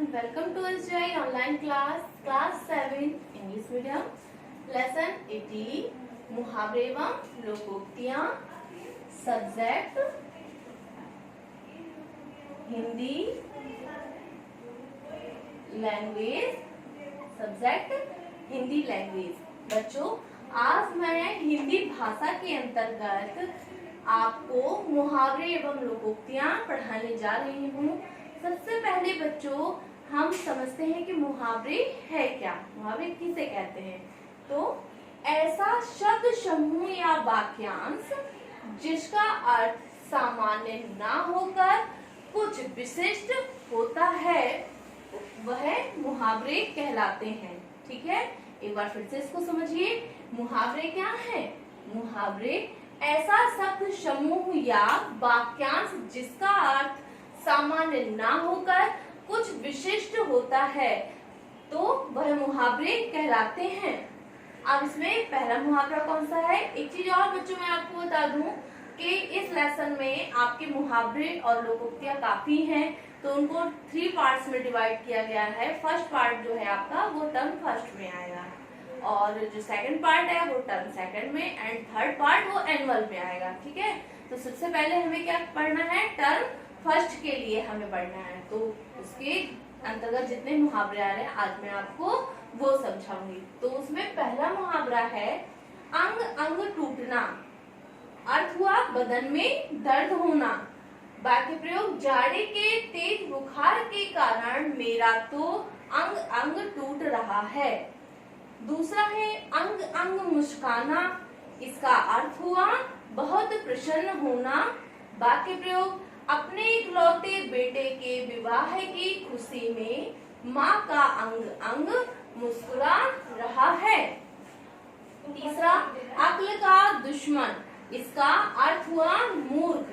welcome to SJI online class 7 English medium lesson 80 मुहावरे एवं लोकोक्तियां subject Hindi language. बच्चों, आज मैं हिंदी भाषा के अंतर्गत आपको मुहावरे एवं लोकोक्तियां पढ़ाने जा रही हूँ। सबसे पहले बच्चों, हम समझते हैं कि मुहावरे है क्या। मुहावरे किसे कहते हैं? तो ऐसा शब्द समूह या वाक्यांश जिसका अर्थ सामान्य ना होकर कुछ विशिष्ट होता है, वह मुहावरे कहलाते हैं। ठीक है, एक बार फिर से इसको समझिए। मुहावरे क्या है? मुहावरे ऐसा शब्द समूह या वाक्यांश जिसका अर्थ सामान्य ना होकर कुछ विशिष्ट होता है, तो वह मुहावरे कहलाते हैं। अब इसमें पहला मुहावरा कौन सा है? एक चीज और बच्चों, मैं आपको बता दूं कि इस लेसन में आपके मुहावरे और लोकोक्तियां काफी हैं, तो उनको 3 पार्ट्स में डिवाइड किया गया है। फर्स्ट पार्ट जो है आपका वो टर्म फर्स्ट में आएगा, और जो सेकंड पार्ट है वो टर्म सेकंड में, एंड थर्ड पार्ट वो एनुअल में आएगा। ठीक है, तो सबसे पहले हमें क्या पढ़ना है? टर्म फर्स्ट के लिए हमें पढ़ना है। तो उसके अंतर्गत जितने मुहावरे आ रहे हैं आज मैं आपको वो समझाऊंगी। तो उसमें पहला मुहावरा है अंग अंग टूटना। अर्थ हुआ बदन में दर्द होना। वाक्य प्रयोग जाड़े के तेज बुखार के कारण मेरा तो अंग अंग टूट रहा है। दूसरा है अंग अंग मुस्काना। इसका अर्थ हुआ बहुत प्रसन्न होना। वाक्य प्रयोग अपने इकलौते बेटे के विवाह की खुशी में माँ का अंग अंग मुस्कुरा रहा है। तीसरा अक्ल का दुश्मन। इसका अर्थ हुआ मूर्ख।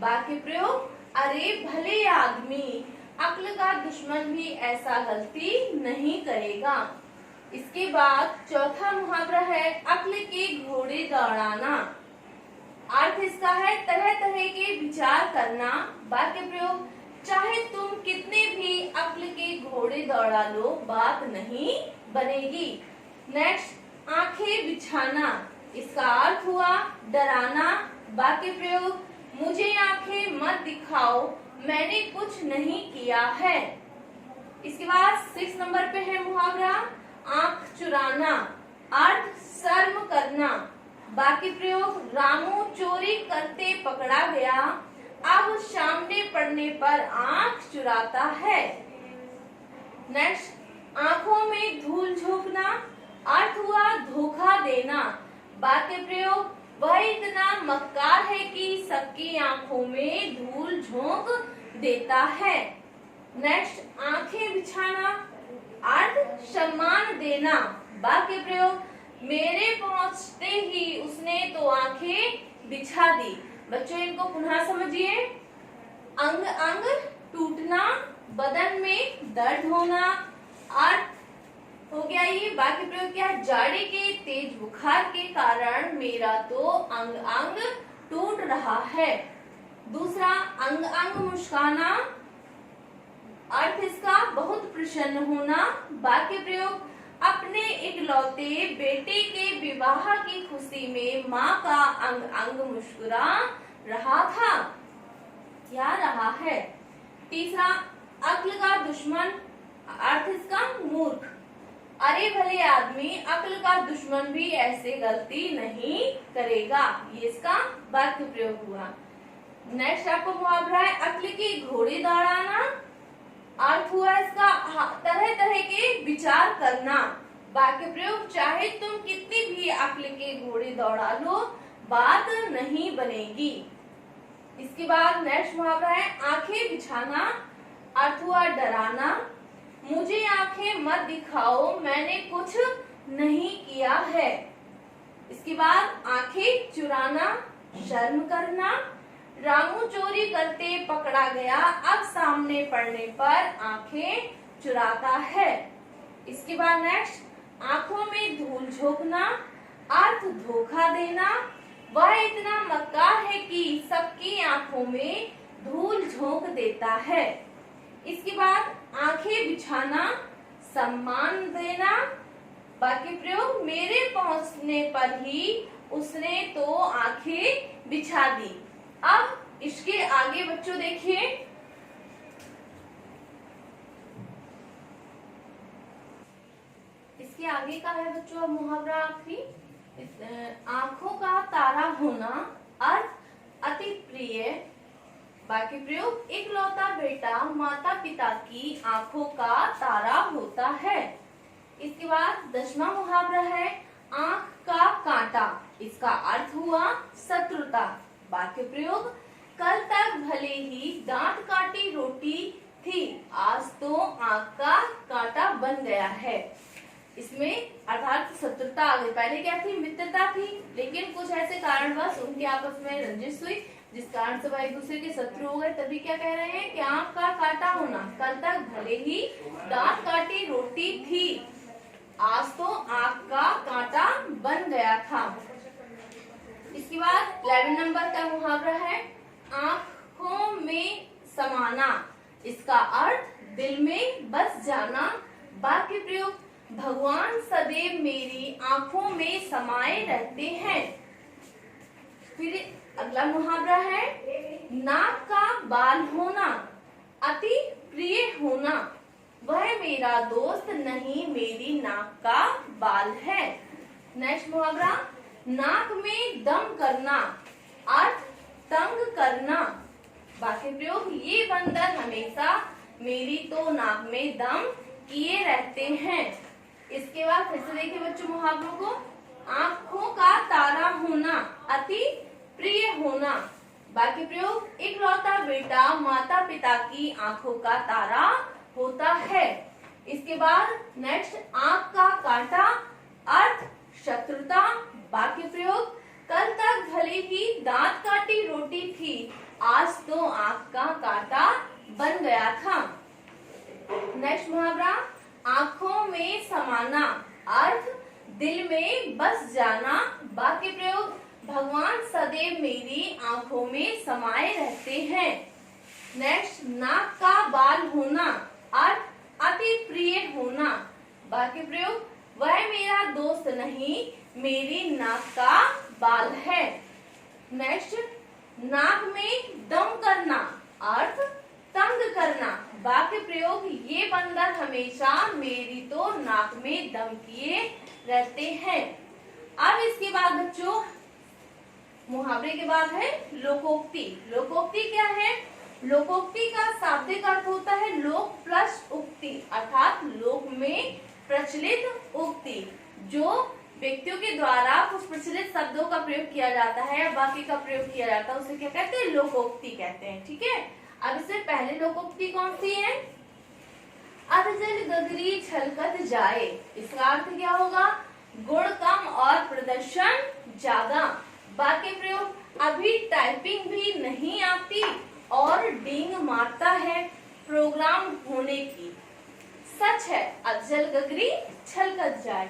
वाक्य प्रयोग अरे भले आदमी, अक्ल का दुश्मन भी ऐसा गलती नहीं करेगा। इसके बाद चौथा मुहावरा है अक्ल के घोड़े दौड़ाना। अर्थ इसका है तरह तरह के विचार करना। वाक्य प्रयोग चाहे तुम कितने भी अक्ल के घोड़े दौड़ा लो, बात नहीं बनेगी। नेक्स्ट आंखें बिछाना। इसका अर्थ हुआ डराना। वाक्य प्रयोग मुझे आंखें मत दिखाओ, मैंने कुछ नहीं किया है। इसके बाद 6 नंबर पे है मुहावरा आंख चुराना। अर्थ शर्म करना। वाक्य प्रयोग रामू चोरी करते पकड़ा गया, अब सामने पड़ने पर आंख चुराता है। नेक्स्ट आंखों में धूल झोंकना। अर्थ हुआ धोखा देना। वाक्य प्रयोग वह इतना मक्कार है कि सबकी आंखों में धूल झोंक देता है। नेक्स्ट आंखें बिछाना। अर्थ सम्मान देना। वाक्य प्रयोग मेरे पहुंचते ही उसने तो आंखें बिछा दी। बच्चों, इनको पुनः समझिए। अंग अंग टूटना, बदन में दर्द होना। अर्थ हो गया ये। वाक्य प्रयोग क्या? जाड़े के तेज बुखार के कारण मेरा तो अंग अंग टूट रहा है। दूसरा अंग अंग मुस्काना। अर्थ इसका बहुत प्रसन्न होना। वाक्य प्रयोग अपने इकलौते बेटे के विवाह की खुशी में माँ का अंग अंग मुस्कुरा रहा था या रहा है। तीसरा अक्ल का दुश्मन। अर्थ इसका मूर्ख। अरे भले आदमी, अक्ल का दुश्मन भी ऐसे गलती नहीं करेगा। ये इसका वाक्य प्रयोग हुआ। नेक्स्ट आपको मुहावरा है अक्ल के घोड़े दौड़ाना। अर्थ हुआ इसका तरह तरह के विचार करना। वाक्य प्रयोग चाहे तुम कितनी भी अक्ल के घोड़े दौड़ा लो, बात नहीं बनेगी। इसके बाद नेक्स्ट मुहावरा है आंखें बिछाना। अर्थ हुआ डराना। मुझे आंखें मत दिखाओ, मैंने कुछ नहीं किया है। इसके बाद आंखें चुराना, शर्म करना। रामू चोरी करते पकड़ा गया, अब सामने पड़ने पर आंखें चुराता है। इसके बाद नेक्स्ट आंखों में धूल झोंकना। अर्थ धोखा देना। वह इतना मक्कार है कि सबकी आंखों में धूल झोंक देता है। इसके बाद आंखें बिछाना, सम्मान देना। वाक्य प्रयोग, मेरे पहुंचने पर ही उसने तो आंखें बिछा दी। अब इसके आगे बच्चों देखिए, इसके आगे का है बच्चों अब मुहावरा आखिरी। आंखों का तारा होना, अर्थ अति प्रिय। वाक्य प्रयोग, इकलौता बेटा माता पिता की आंखों का तारा होता है। इसके बाद 10वां मुहावरा है आंख का कांटा। इसका अर्थ हुआ शत्रुता। वाक्य प्रयोग, कल तक भले ही दांत काटी रोटी थी, आज तो आंख का कांटा बन गया है। इसमें अर्थात शत्रुता आ गई। पहले क्या थी? मित्रता थी, लेकिन कुछ ऐसे कारणवश उनके आपस में रंजिश हुई, जिस कारण से वह एक दूसरे के शत्रु हो गए। तभी क्या कह रहे हैं कि आंख का कांटा होना, कल तक भले ही दांत काटी रोटी थी, आज तो आंख का कांटा बन गया था। इसके बाद 11 नंबर का मुहावरा है आंखों में समाना। इसका अर्थ दिल में बस जाना। वाक्य प्रयोग, भगवान सदैव मेरी आंखों में समाये रहते हैं। फिर अगला मुहावरा है नाक का बाल होना, अति प्रिय होना। वह मेरा दोस्त नहीं, मेरी नाक का बाल है। नेक्स्ट मुहावरा, नाक में दम करना, अर्थ तंग करना। वाक्य प्रयोग, ये बंदर हमेशा मेरी तो नाक में दम किए रहते हैं। इसके बाद फिर से देखिए बच्चों मुहावरों को, आंखों का तारा होना, अति प्रिय होना। वाक्य प्रयोग, इकलौता बेटा माता पिता की आंखों का तारा होता है। इसके बाद नेक्स्ट आंख का कांटा, अर्थ शत्रुता। वाक्य प्रयोग, कल तक भले ही दांत काटी रोटी थी, आज तो आंख का कांटा बन गया था। नेक्स्ट मुहावरा, आंखों में समाना, अर्थ दिल में बस जाना। वाक्य प्रयोग, भगवान सदैव मेरी आंखों में समाये रहते हैं। नेक्स्ट, नाक का बाल होना, अर्थ अति प्रिय होना। वाक्य प्रयोग, वह मेरा दोस्त नहीं, मेरी नाक का बाल है। नेक्स्ट, नाक में दम करना, अर्थ तंग करना। वाक्य प्रयोग, ये बंदर हमेशा मेरी तो नाक में दम किए रहते हैं। अब इसके बाद बच्चों मुहावरे के बाद है लोकोक्ति। लोकोक्ति क्या है? लोकोक्ति का शाब्दिक अर्थ होता है लोक प्लस उक्ति, अर्थात लोक में प्रचलित उक्ति। जो व्यक्तियों के द्वारा कुछ प्रचलित शब्दों का प्रयोग किया जाता है, वाक्य का प्रयोग किया जाता है, उसे क्या कहते हैं? लोकोक्ति कहते हैं। ठीक है, अब इससे पहले लोकोक्ति कौन सी है? अधजल गगरी छलकत जाए। इसका अर्थ क्या होगा? गुण कम और प्रदर्शन ज्यादा। वाक्य प्रयोग, अभी टाइपिंग भी नहीं आती और डींग मारता है प्रोग्राम होने की। सच है अधजल गगरी छलकत जाए।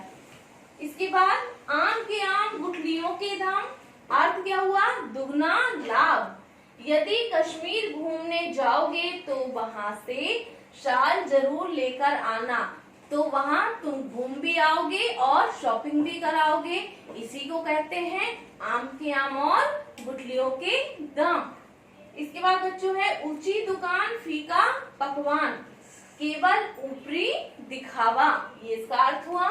इसके बाद आम के आम गुठलियों के दाम। अर्थ क्या हुआ? दुगना लाभ। यदि कश्मीर घूमने जाओगे तो वहां से शाल जरूर लेकर आना, तो वहां तुम घूम भी आओगे और शॉपिंग भी कराओगे। इसी को कहते हैं आम के आम और गुठलियों के दाम। इसके बाद बच्चों है ऊंची दुकान फीका पकवान, केवल ऊपरी दिखावा। ये इसका अर्थ हुआ।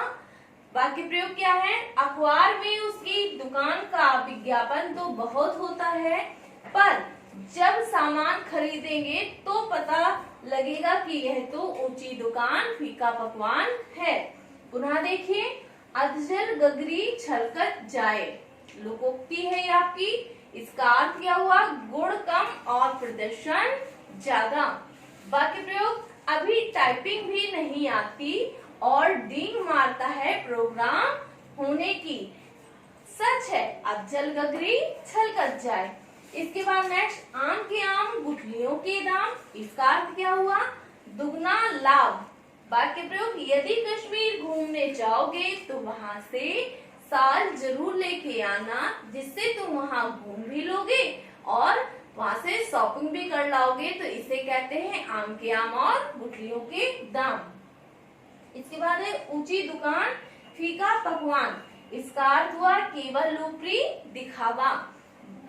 वाक्य प्रयोग क्या है? अखबार में उसकी दुकान का विज्ञापन तो बहुत होता है, पर जब सामान खरीदेंगे तो पता लगेगा कि यह तो ऊंची दुकान फीका पकवान है। पुनः देखिए, अधजल गगरी छलकत जाए, लोकोक्ति है ये आपकी। इसका अर्थ क्या हुआ? गुण कम और प्रदर्शन ज्यादा। वाक्य प्रयोग, अभी टाइपिंग भी नहीं आती और डींग मारता है प्रोग्राम होने की। सच है अधजल गगरी छलकत जाए। इसके बाद नेक्स्ट, आम के आम गुठलियों के दाम। इसका अर्थ क्या हुआ? दुगना लाभ। वाक्य प्रयोग, यदि कश्मीर घूमने जाओगे तो वहां से साल जरूर लेके आना, जिससे तुम वहां घूम भी लोगे और वहां से शॉपिंग भी कर लाओगे तो इसे कहते हैं आम के आम और गुठलियों के दाम। इसके बाद है ऊंची दुकान फीका पकवान, इसका अर्थ हुआ केवल ऊपरी दिखावा।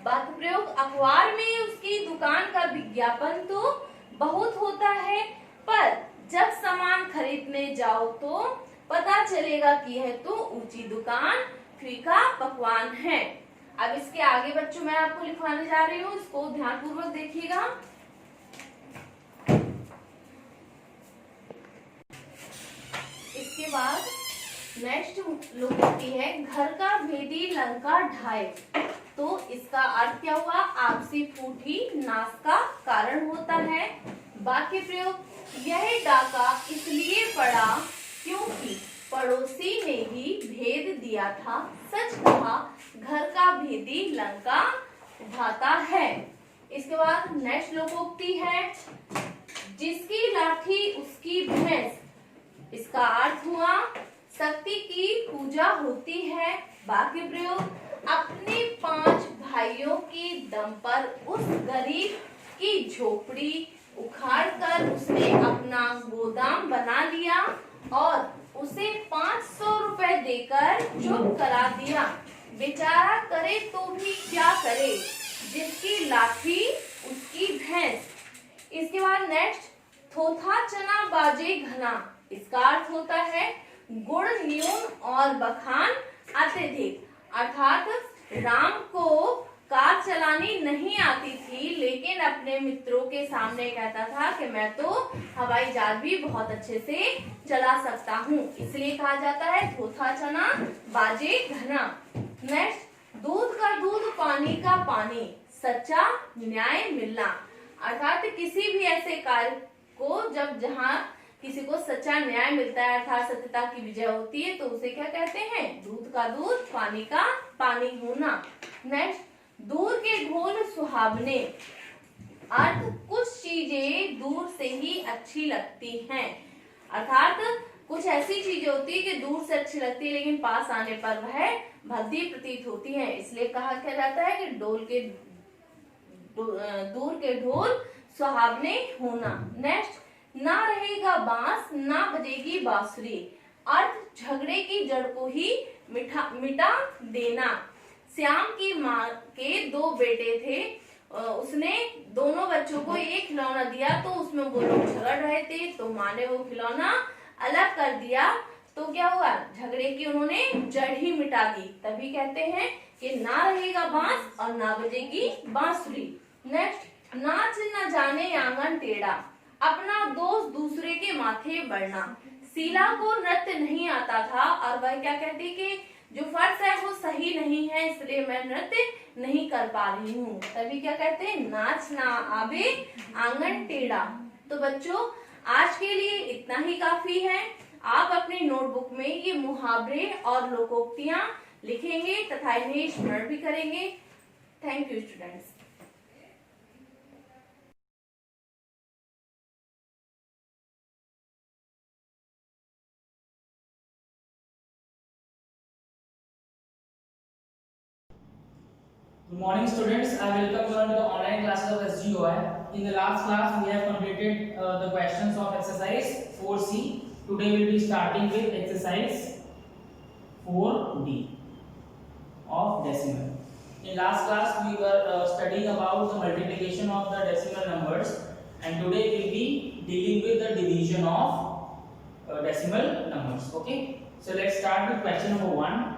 वाक्य प्रयोग, अखबार में उसकी दुकान का विज्ञापन तो बहुत होता है, पर जब सामान खरीदने जाओ तो पता चलेगा कि यह तो ऊंची दुकान फीका पकवान है। अब इसके आगे बच्चों मैं आपको लिखवाने जा रही हूँ, इसको ध्यानपूर्वक देखिएगा। इसके बाद नेक्स्ट लोकोक्ति है घर का भेदी लंका ढाए। तो इसका अर्थ क्या हुआ, आपसी फूट ही नाश का कारण होता है। वाक्य प्रयोग, यह डाका इसलिए पड़ा क्योंकि पड़ोसी ने ही भेद दिया था, सच कहा घर का भेदी लंका ढाता है। इसके बाद नेक्स्ट लोकोक्ति है जिसकी लाठी उसकी भैंस, इसका अर्थ हुआ शक्ति की पूजा होती है। वाक्य प्रयोग, अपने 5 भाइयों के दम पर उस गरीब की झोपड़ी उखाड़कर उसने अपना गोदाम बना लिया और उसे 500 रुपए देकर चुप करा दिया। बेचारा करे तो भी क्या करे, जिसकी लाठी उसकी भैंस। इसके बाद नेक्स्ट थोथा चना बाजे घना, इसका अर्थ होता है गुण न्यून और बखान अत्यधिक। अर्थात राम को कार चलानी नहीं आती थी, लेकिन अपने मित्रों के सामने कहता था कि मैं तो हवाई जहाज भी बहुत अच्छे से चला सकता हूँ, इसलिए कहा जाता है थोथा चना बाजे घना। नेक्स्ट दूध का दूध पानी का पानी, सच्चा न्याय मिलना। अर्थात किसी भी ऐसे कार्य को जहां किसी को सच्चा न्याय मिलता है, अर्थात सत्यता की विजय होती है, तो उसे क्या कहते हैं, दूध का दूध पानी का पानी होना। नेक्स्ट दूर के ढोल सुहावने, अर्थ कुछ चीजें दूर से ही अच्छी लगती हैं। अर्थात कुछ ऐसी चीजें होती है कि दूर से अच्छी लगती है लेकिन पास आने पर वह भद्दी प्रतीत होती है, इसलिए कहा क्या जाता है कि दूर के ढोल सुहावने होना। नेक्स्ट ना रहेगा बांस ना बजेगी बांसुरी, अर्थ झगड़े की जड़ को ही मिटा देना। श्याम की माँ के 2 बेटे थे, उसने दोनों बच्चों को एक खिलौना दिया तो उसमें वो लोग झगड़ रहे थे, तो माँ ने वो खिलौना अलग कर दिया, तो क्या हुआ, झगड़े की उन्होंने जड़ ही मिटा दी। तभी कहते हैं कि ना रहेगा बांस और ना बजेगी बांसुरी। नेक्स्ट नाच न जाने आंगन टेढ़ा, अपना दोष दूसरे के माथे बढ़ना। शीला को नृत्य नहीं आता था और वह क्या कहती कि जो फर्श है वो सही नहीं है, इसलिए मैं नृत्य नहीं कर पा रही हूँ। तभी क्या कहते हैं, नाच ना आवे आंगन टेढ़ा। तो बच्चों आज के लिए इतना ही काफी है। आप अपनी नोटबुक में ये मुहावरे और लोकोक्तियां लिखेंगे तथा इन्हें स्मरण भी करेंगे। Thank you students. Good morning students, I welcome you on the online classes of SGOI. In the last class we have completed the questions of exercise 4C. Today we will be starting with exercise 4D of decimal. In last class we were studying about the multiplication of the decimal numbers, and today we will be dealing with the division of decimal numbers. Okay, so let's start with question number 1.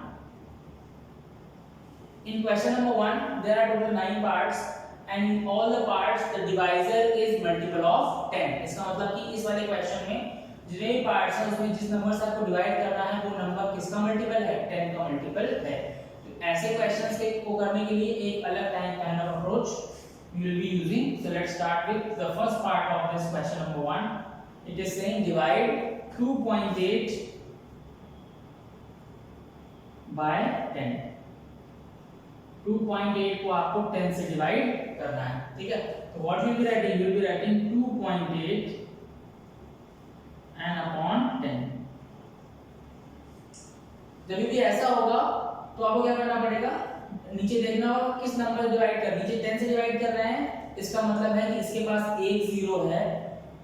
In question number 1, there are total 9 parts, and in all the parts the divisor is multiple of 10. इसका मतलब कि इस वाले question में जितने भी parts हैं उसमें जिस नंबर से आपको डिवाइड करना है वो नंबर किसका मल्टीपल है, 10 का मल्टीपल है। तो ऐसे क्वेश्चंस को करने के लिए एक अलग kind of approach we will be using. So let's start with the first part of this question number 1. It is saying divide 2.8 by 10. 2.8 को आपको 10 से डिवाइड करना है, ठीक है। तो what will be writing, you will be writing 2.8 and upon 10। जब भी ऐसा होगा तो आपको क्या करना पड़ेगा, नीचे देखना होगा किस नंबर से डिवाइड कर, नीचे 10 से डिवाइड कर रहे हैं इसका मतलब है कि इसके पास एक जीरो है,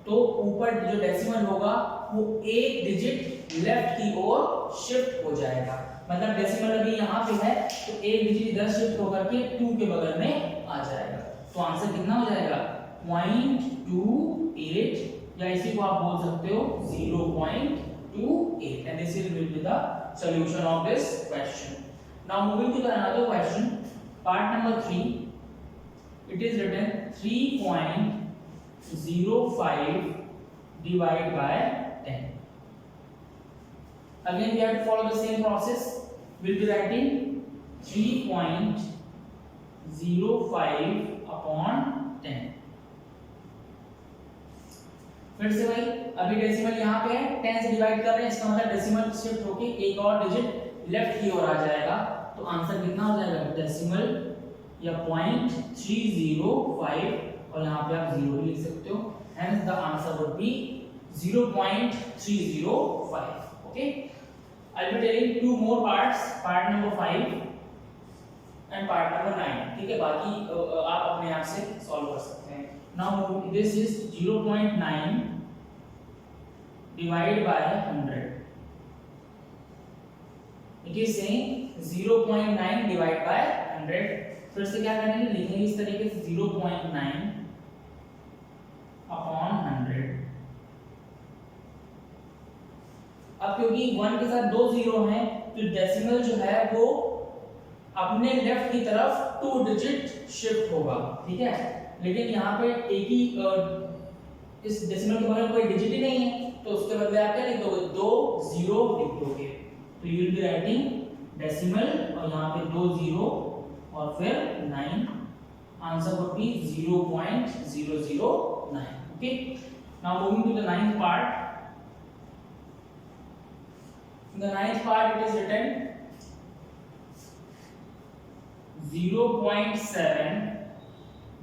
तो ऊपर जो डेसिमल होगा वो एक डिजिट लेफ्ट की ओर शिफ्ट हो जाएगा। मतलब डेसिमल अभी यहाँ पे है तो एक डिजिट इधर शिफ्ट होकर के 2 के बगल में आ जाएगा। तो आंसर कितना हो जाएगा 0.28, या इसी को आप बोल सकते हो 0.28, and this will be the solution of this question. Now moving to the another question, part number 3. It is written 3.05 divided by 10. Again we have to follow the same process. We'll be writing 3.05 upon 10. फिर से भाई अभी decimal यहाँ पे है, 10 से divide कर रहे हैं, इसका मतलब डेसिमल शिफ्ट होके एक और डिजिट लेफ्ट की ओर आ जाएगा। तो आंसर कितना हो जाएगा डेसिमल या 0.305, और यहाँ पे आप 0 भी लिख सकते हो, hence the answer would be 0.305. Okay, I'll be telling two more parts, part number 5 and part number 9. ठीक है, बाकी आप अपने आप से सॉल्व कर सकते हैं। Now this is 0.9 divided by 100. It is saying 0.9 divided by 100. फिर से क्या करेंगे, लिखेंगे इस तरीके से 0.9 अपॉन 100। अब क्योंकि 1 के साथ 2 जीरो हैं तो डेसिमल जो है वो अपने लेफ्ट की तरफ 2 डिजिट शिफ्ट होगा, ठीक है। लेकिन यहाँ पे एक ही इस डेसिमल के बगल में कोई डिजिट ही नहीं है, तो उसके बदले आप क्या लिख दोगे, 2 जीरो लिख दोगे। तो you will be writing decimal और यहाँ पे 2 जीरो और फिर 9, answer would be 0.009। Okay, now moving to the 9th part. In the 9th part it is written 0.7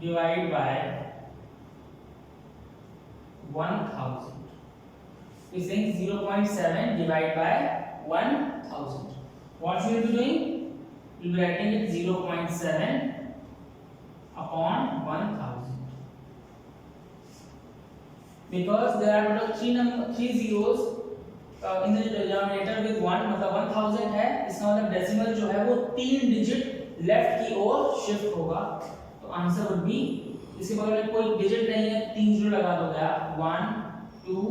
divided by 1000. We are saying 0.7 divided by 1000. What we will be doing? We will be writing it 0.7 upon 1000. Because there are total 3 zeros in the denominator with 1, मतलब 1000 है, इसका मतलब decimal जो है वो 3 digit left की ओर shift होगा। तो आंसर वुड बी, इसके बगल में कोई डिजिट नहीं है, 3 जीरो लगा दोगे आप, 1 2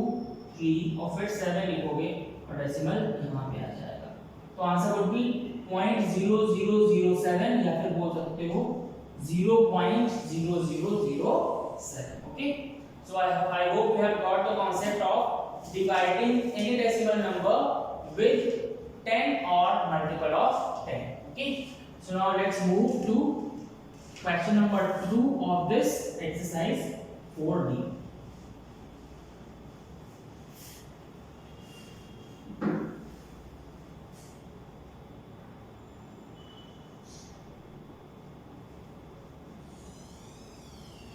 3 और फिर 7 लिखोगे और डेसिमल यहाँ पे आ जाएगा। तो आंसर वुड बी 0.0007, या फिर बोल सकते हो 0.0007। Okay, so I hope you have got the concept of dividing any decimal number with 10 or multiple of 10. Okay, so now let's move to question number 2 of this exercise 4D.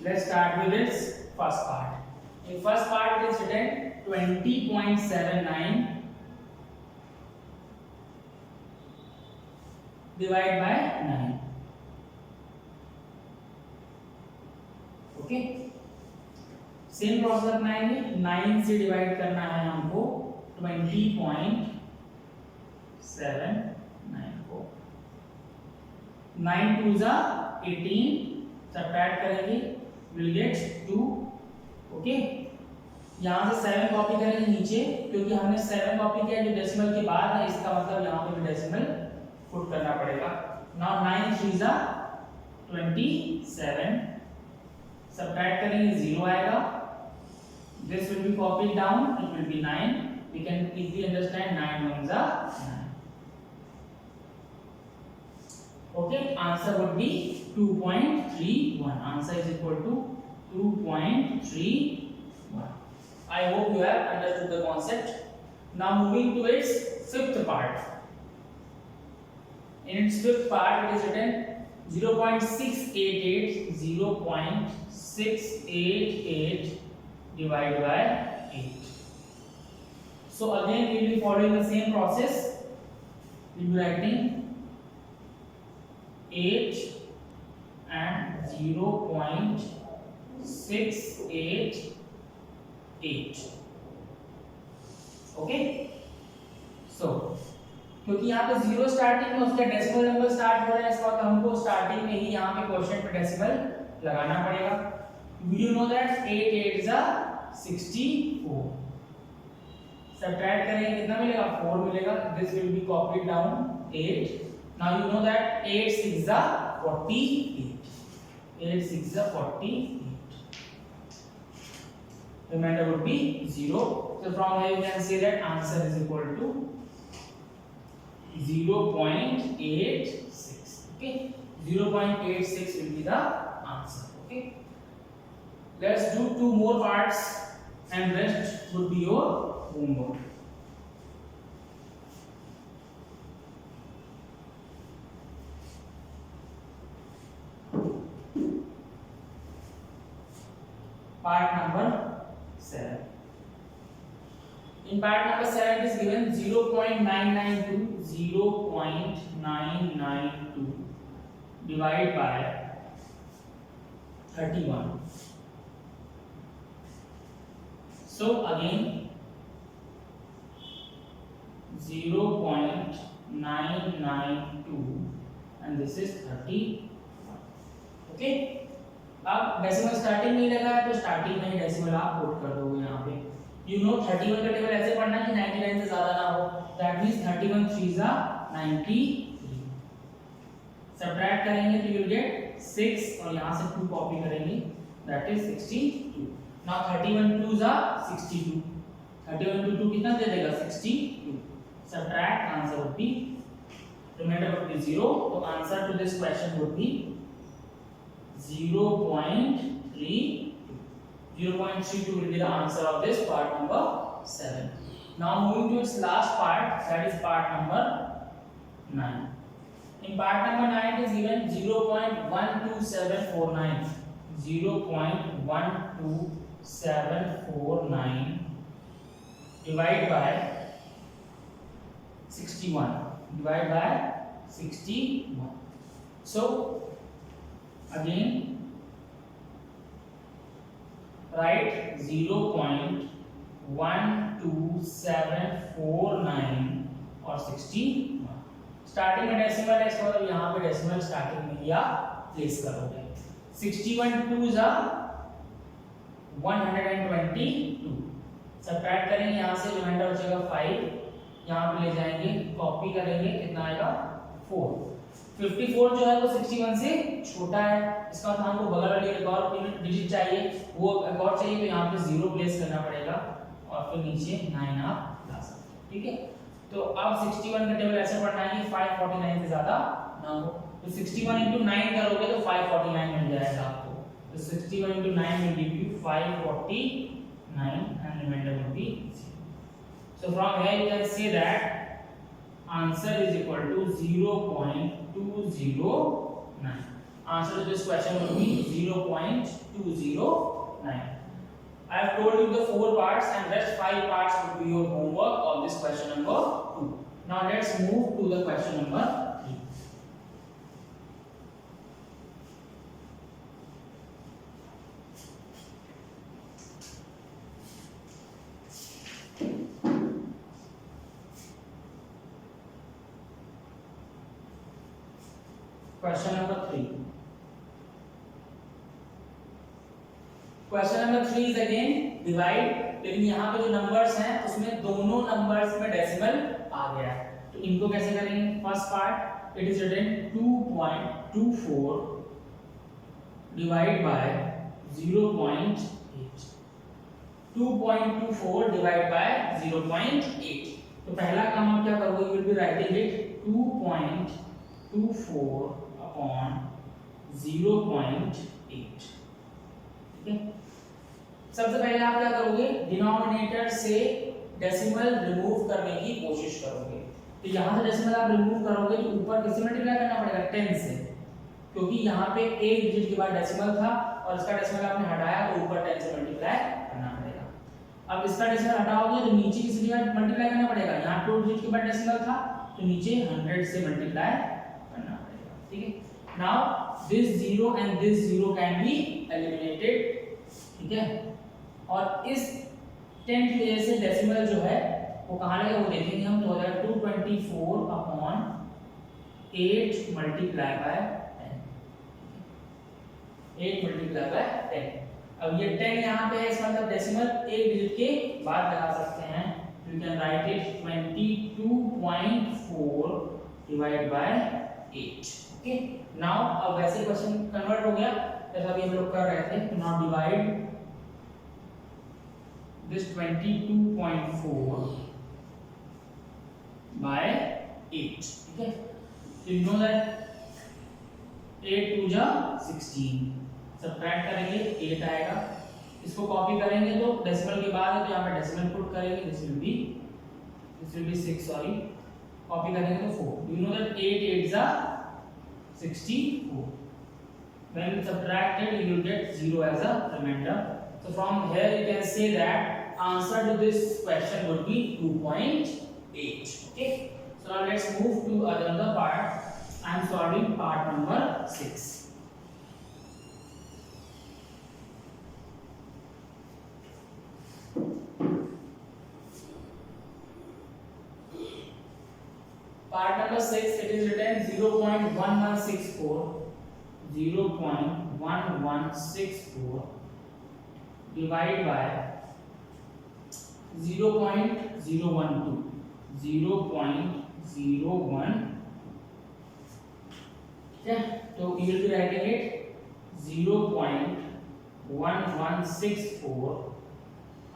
Let's start with its first part. In first part it is written 20.79 divided by 9. Okay, same process अपनाएंगे, 9 से divide करना है हमको 20.79 को, 9 2 जा 18, subtract करेंगे will get 2। Okay, यहाँ से 7 कॉपी करेंगे नीचे, क्योंकि हमने 7 कॉपी किया जो डेसिमल के बाद है, इसका मतलब यहाँ पे भी डेसिमल पुट करना पड़ेगा। नाउ 9 3 जा 27, सब्ट्रैक्ट करेंगे 0 आएगा, this will be copied down, it will be 9, we can easily understand 9 1 जा 9। okay, answer would be 2.31, answer is equal to 2.31। I hope you have understood the concept. Now moving to its fifth part. In its fifth part it is written 0.688 divided by 8. So again we will be following the same process. We will be writing 8 and 0.688 688. Okay, सो क्योंकि यहाँ पे zero starting में उसका decimal number start हो रहा है, इसका मतलब हमको स्टार्टिंग में ही यहाँ पे क्वेश्चन पे डेसिमल लगाना पड़ेगा। You know that 8 8 is 64। Subtract करेंगे कितना मिलेगा, 4 मिलेगा। This will be copied down 8। Now you know that 8 6 is 48। 8 6 is 48। Remainder would be 0. So from here you can say that answer is equal to 0.86. Okay, 0.86 will be the answer. Okay, let's do two more parts and rest would be your homework. Part number 7. In part number 7 it is given 0.992 divided by 31. So again 0.992 and this is 31. Okay, अब decimal starting में लगा है तो starting में ही decimal आप put कर दोगे यहाँ पे। यू नो 31 का टेबल ऐसे पढ़ना है कि 99 से ज्यादा ना हो। दैट मींस 31 3 जा 93। सब्ट्रैक्ट करेंगे तो यू विल गेट 6 और यहाँ से 2 कॉपी करेंगे, दैट इज 62। नाउ 31 2 जा 62। 31 2 2 कितना दे देगा, 62। Subtract, answer would be, remainder would be 0। तो answer to this question would be 0.32. 0.32 will be the answer of this part number 7. Now moving to its last part, that is part number 9. In part number 9 it is given 0.12749. 0.12749 divided by 61. Divide by 61. So again write 0.12749 और 61। Starting में decimal है, इसका मतलब यहाँ पे decimal starting में या place करोगे। 61 2 जा 122। सब्ट्रैक्ट करेंगे यहाँ से, रिमाइंडर हो जाएगा 5, यहाँ पे ले जाएंगे, कॉपी करेंगे, कितना आएगा 4। 54 जो है वो 61 से छोटा है, इसका मतलब हमको बगल वाली एक और डिजिट चाहिए, वो एक और चाहिए, तो यहाँ पे 0 प्लेस करना पड़ेगा और फिर नीचे 9 आप ला सकते हैं। ठीक है, तो अब 61 का टेबल ऐसे पढ़ना है कि 549 से ज्यादा ना हो। तो 61 into 9 करोगे तो 549 मिल जाएगा आपको। तो 61 into 9 will give you 549 and remainder will be 0. So from here you can say that answer is equal to 0.209. Answer to this question will be 0.209. I have told you the 4 parts and rest 5 parts will be your homework on this question number 2. Now let's move to the question number 3. Question number 3. Question number 3 is again divide, लेकिन यहाँ पे जो numbers हैं उसमें दोनों numbers में decimal आ गया है, तो इनको कैसे करेंगे। First part it is written 2.24 divide by 0.8। 2.24 divide by 0.8। तो पहला काम आप क्या करोगे, you will be writing it 2.24 upon 0.8। ठीक है, सबसे पहले आप क्या करोगे, डिनोमिनेटर से डेसिमल रिमूव करने की कोशिश करोगे। तो यहाँ से डेसिमल आप रिमूव करोगे तो ऊपर किससे मल्टीप्लाई करना पड़ेगा, 10 से, क्योंकि यहाँ पे एक डिजिट के बाद डेसिमल था और इसका डेसिमल आपने हटाया तो ऊपर 10 से मल्टीप्लाई करना पड़ेगा। अब इसका डेसिमल हटाओगे तो नीचे किसी के बाद मल्टीप्लाई करना पड़ेगा, यहाँ 2 डिजिट के बाद डेसिमल था तो नीचे 100 से मल्टीप्लाई करना पड़ेगा। ठीक है, now this 0 and this 0 can be eliminated ठीक है। और इस 10 की वजह से डेसिमल जो है वो कहाँ लगेगा वो देखेंगे हम। तो हो जाएगा 224 upon 8 multiply by 10, 8 multiply by 10। अब ये 10 यहाँ पे है, इसका मतलब डेसिमल एक डिजिट के बाद लगा सकते हैं। You can write it 22.4 divide by 8। Okay, now अब वैसे क्वेश्चन कन्वर्ट हो गया जैसा अभी हम लोग कर रहे थे। तो नाउ डिवाइड this 22.4 by 8, ठीक है। So you know that 8 2 जा 16, सब्ट्रैक्ट करेंगे 8 आएगा। इसको कॉपी करेंगे तो डेसिमल के बाद है तो यहाँ पे डेसिमल पुट करेंगे, this will be 6, sorry, copy करेंगे तो 4। You know that 8 8 जा 64, when subtracted you will get 0 as a remainder. So from here you can say that answer to this question would be 2.8. Okay, so now let's move to another part. I am solving part number 6. Part number 6, it is written 0.1164 divide by 0.012, 0.01, yeah, so you will be writing it 0.1164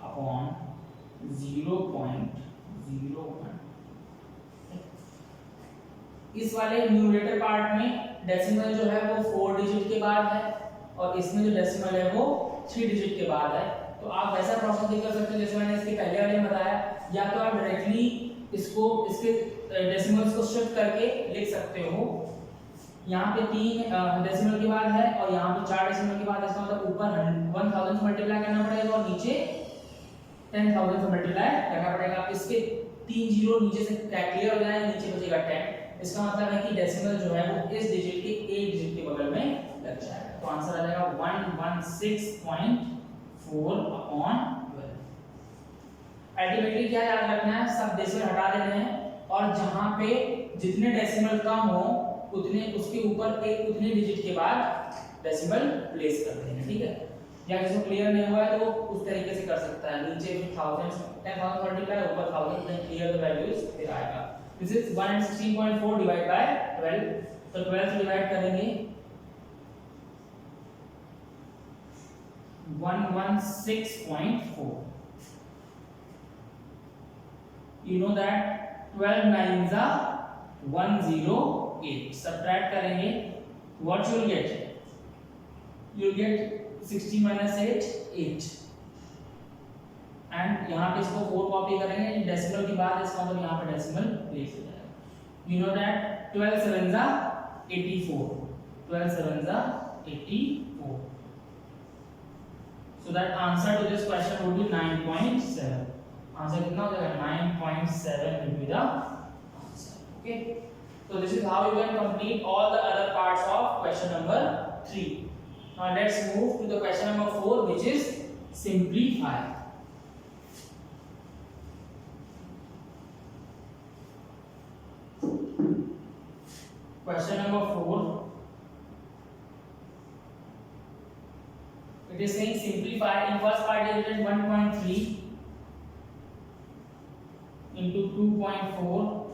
upon 0.01। इस वाले numerator part में decimal जो है वो 4 digit के बाद है और इसमें जो डेसिमल है वो 3 डिजिट के बाद है। तो आप वैसा प्रोसेस भी कर सकते हो जैसे मैंने इसके पहले वाले में बताया, या तो आप डायरेक्टली इसको इसके डेसिमल्स को शिफ्ट करके लिख सकते हो। यहाँ पे 3 डेसिमल के बाद है और यहाँ पे 4 डेसिमल के बाद है, इसका मतलब ऊपर 1000 से मल्टीप्लाई करना पड़ेगा और नीचे 10,000 से मल्टीप्लाई करना पड़ेगा। इसके 3 जीरो नीचे से क्लियर हो जाए, नीचे बचेगा 10। इसका मतलब है कि डेसिमल जो है वो इस डिजिट के एक डिजिट के बगल में लग जाएगा। तो आंसर आ जाएगा 116.4 अपॉन 12। अल्टीमेटली क्या याद रखना है, सब डेसिमल हटा देने हैं और जहां पे जितने डेसिमल कम हो उतने उसके ऊपर एक उतने डिजिट के बाद डेसिमल प्लेस कर देना, ठीक है। या किसी को क्लियर नहीं हुआ है तो उस तरीके से कर सकता है, नीचे 10,000 मल्टीप्लाई ऊपर 1000, देन क्लियर द वैल्यूज फिर आएगा। This is 116.4 divided by 12, तो 12 से डिवाइड करेंगे 116.4। You know that 12 9s are 108, subtract करेंगे, what you will get? You will get 60 minus 8 8, and यहाँ पे इसको 4 कॉपी करेंगे डेसिमल के बाद, इसका मतलब यहाँ पे डेसिमल प्लेस हो जाएगा। You know that 12 7s are 84, 12 7s are 84, so that answer to this question would be 9.7। Answer कितना हो जाएगा 9.7 will be the answer। okay, so this is how you can complete all the other parts of question number 3। now let's move to the question number 4, which is simplify। Question number 4, it is saying simplify। in first part it is written 1.3 into 2.4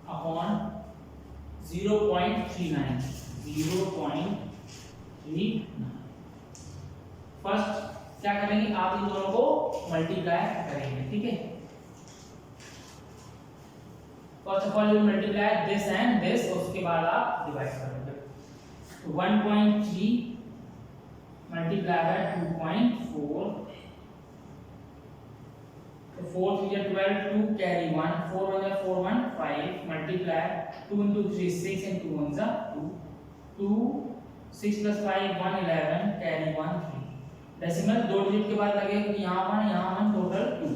upon 0.39, 0.39। First क्या करेंगे, आप इन दोनों को multiply करेंगे, ठीक है। First of all you multiply this and this, उसके बाद आप डिवाइड करोगे। 1.3 मल्टीप्लाई बाय 2.4, तो 4 3 12, 2 carry 1, 4 1 4 1 5, multiply 2 into 3 6 and 2 1s are 2, 6 plus 5 1 11, carry 1 3। Decimal 2 digit के बाद लगेगा क्योंकि यहाँ 1 टोटल 2,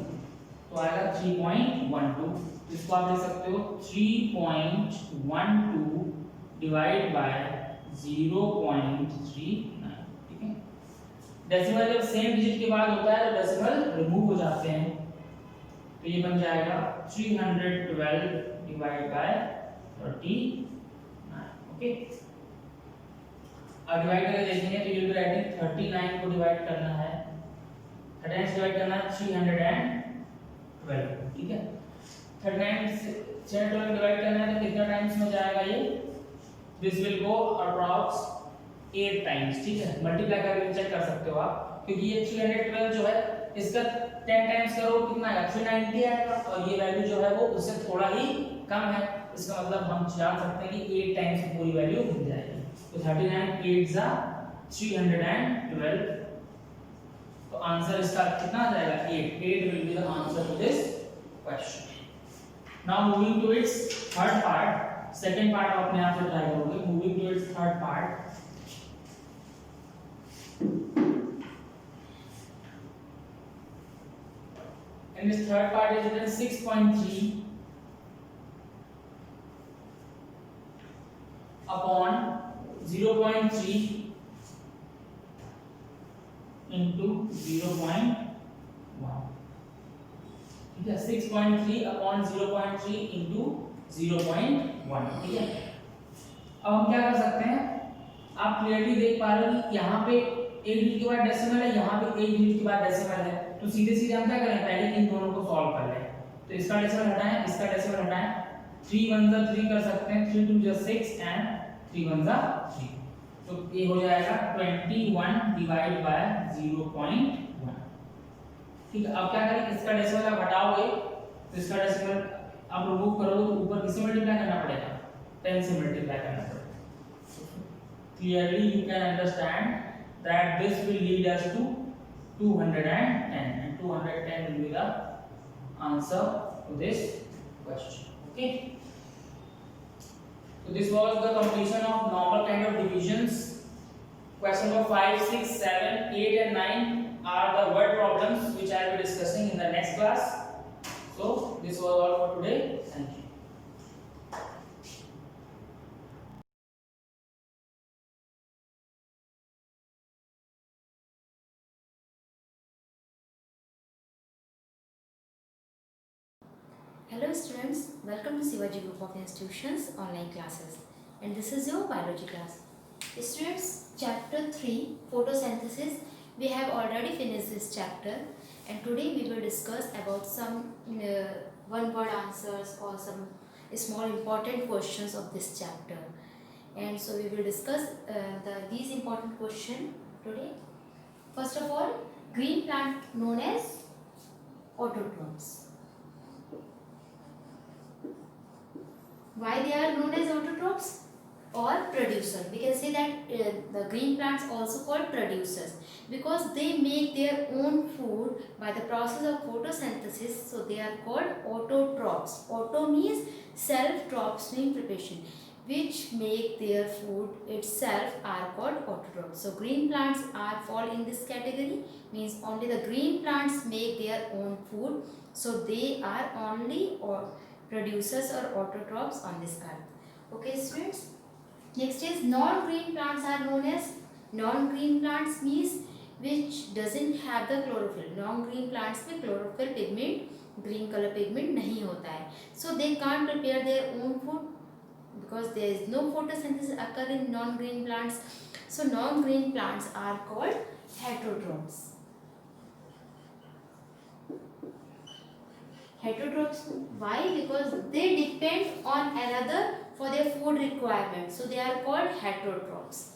तो आएगा 3.12। इसको आप लिख सकते हो 3.12 डिवाइड बाय 0.39, ठीक है। डेसिमल जब सेम डिजिट के बाद होता है तो डेसिमल रिमूव हो जाते हैं, तो ये बन जाएगा 312 डिवाइड बाय 39। ओके, अब डिवाइड करके देखेंगे तो ये राइटिंग 39 को डिवाइड करना है, 39 से डिवाइड करना है 312, ठीक है। 39 से 312 डिवाइड करना है तो कितना टाइम्स में जाएगा ये, this will go approx 8 times, ठीक है। मल्टीप्लाई करके चेक कर सकते हो आप, क्योंकि ये 312 जो है इसका 10 टाइम्स करो कितना आएगा, 390 आएगा, और ये वैल्यू जो है वो उससे थोड़ा ही कम है, इसका मतलब हम जान सकते हैं कि 8 टाइम्स की पूरी वैल्यू मिल जाएगी। तो 39 8 जा 312, तो आंसर इसका कितना आ जाएगा 8 will be the answer to this question. Now moving to its third part, second part आप अपने आप से ट्राई करोगे। Moving to its third part, and this third part is written 6.3 upon 0.3 into 0.1, ठीक है। 6.3 upon 0.3 into 0.1, ठीक है। अब हम क्या कर सकते हैं, आप क्लियरली देख पा रहे हो कि यहाँ पे एक डिजिट के बाद डेसिमल है, यहाँ पे एक डिजिट के बाद डेसिमल है, तो सीधे सीधे हम क्या करें, पहले इन दोनों को सॉल्व कर लें। तो इसका डेसिमल हटाएं, इसका डेसिमल हटाएं, 3 1 जा 3 कर सकते हैं, 3 2 जा 6 एंड 3 1 जा 3, तो ये हो जाएगा 21 डिवाइड बाय 0.1, ठीक है। अब क्या करें, इसका डेसिमल आप हटाओगे तो इसका डेसिमल आप रिमूव करोगे तो ऊपर किससे मल्टीप्लाई करना पड़ेगा, 10 से मल्टीप्लाई करना पड़ेगा। Clearly you can understand that this will lead us to 210, and 210 will be the answer to this question. Okay, so this was the completion of normal kind of divisions. Question number 5 6 7 8 and 9 are the word problems which I will be discussing in the next class. So this was all for today. Thank you. Hello students, welcome to Sivaji Group of Institutions online classes, and this is your biology class. Students, chapter 3 photosynthesis, we have already finished this chapter, and today we will discuss about some one word answers or some small important questions of this chapter. And so we will discuss these important questions today. First of all, green plant known as autotrophs. Why they are known as autotrophs or producers? We can say that the green plants also called producers because they make their own food by the process of photosynthesis. So they are called autotrophs. Auto means self, trophs means preparation, which make their food itself are called autotrophs. So green plants are fall in this category, means only the green plants make their own food. So they are only producers or autotrophs on this earth. Okay students, next is non-green plants are known as, non-green plants means which doesn't have the chlorophyll. Non-green plants में chlorophyll pigment, green color pigment नहीं होता है, so they can't prepare their own food because there is no photosynthesis occur in non-green plants. So non-green plants are called heterotrophs. Heterotrophs, why? Because they depend on another for their food requirements, so they are called heterotrophs.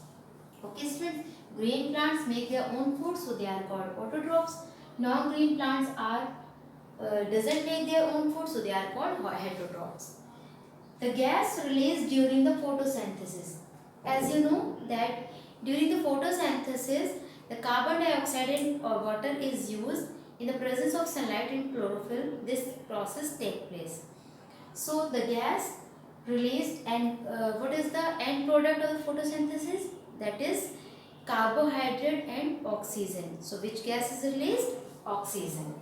Okay students, green plants make their own food, so they are called autotrophs. Non-green plants are doesn't make their own food, so they are called heterotrophs. The gas released during the photosynthesis, as you know that during the photosynthesis the carbon dioxide and water is used. In the presence of sunlight and chlorophyll, this process takes place. So the gas released, and what is the end product of the photosynthesis? That is carbohydrate and oxygen. So which gas is released? Oxygen.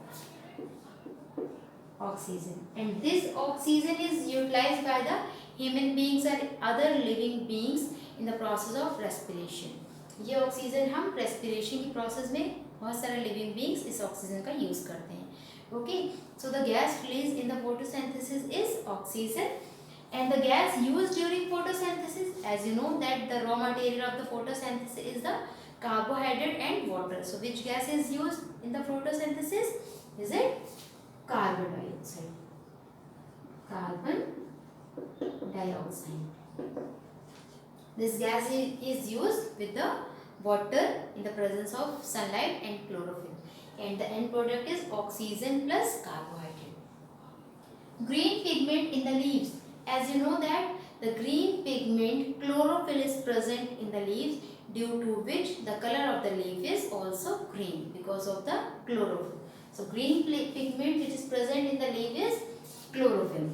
Oxygen. And this oxygen is utilized by the human beings and other living beings in the process of respiration. ये oxygen हम respiration की process में बहुत सारे living beings इस oxygen का use करते हैं. Okay, so the gas release in the photosynthesis is oxygen. And the gas used during photosynthesis, as you know that the raw material of the photosynthesis is the carbohydrate and water. So which gas is used in the photosynthesis? Is it carbon dioxide? Carbon dioxide. This gas is used with the water in the presence of sunlight and chlorophyll. And the end product is oxygen plus carbohydrate. Green pigment in the leaves. As you know that the green pigment chlorophyll is present in the leaves, due to which the color of the leaf is also green because of the chlorophyll. So green pigment which is present in the leaf is chlorophyll.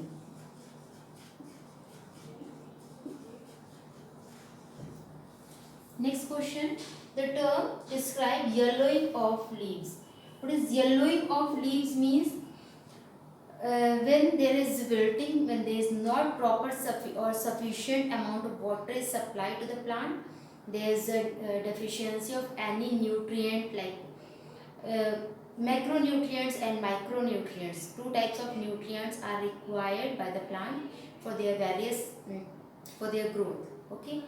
Next question, the term describe yellowing of leaves. What is yellowing of leaves means? When there is wilting, when there is not proper or sufficient amount of water is supplied to the plant, there is a deficiency of any nutrient like macronutrients and micronutrients. Two types of nutrients are required by the plant for their for their growth. Okay,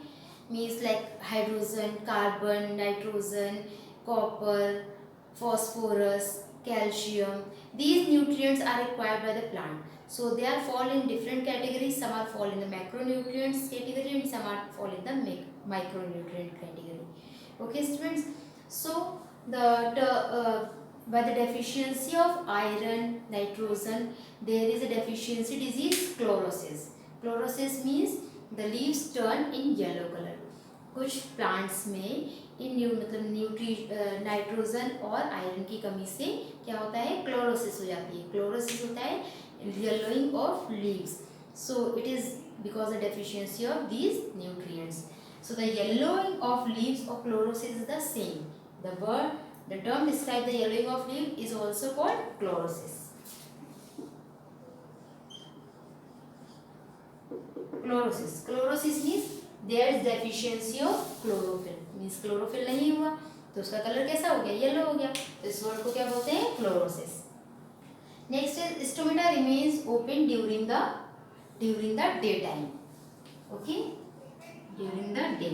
means like hydrogen, carbon, nitrogen, copper, phosphorus, calcium. These nutrients are required by the plant. So they are fall in different categories. Some are fall in the macronutrients category and some are fall in the micronutrient category. Okay, students. So by the deficiency of iron, nitrogen, there is a deficiency disease, chlorosis. Chlorosis means the leaves turn in yellow color. कुछ plants में in nitrogen और iron की कमी से क्या होता है, chlorosis हो जाती है. क्लोरोसिस होता है yellowing of leaves. So it is because the deficiency of these nutrients. So the yellowing of leaves और chlorosis is the same. The term describe the yellowing of leaf is also called chlorosis. Chlorosis means there is deficiency of chlorophyll. Means chlorophyll नहीं हुआ तो उसका colour कैसा हो गया, yellow हो गया. तो इस वर्ड को क्या बोलते हैं, chlorosis. Next is stomata remains open during the day time. Okay, during the day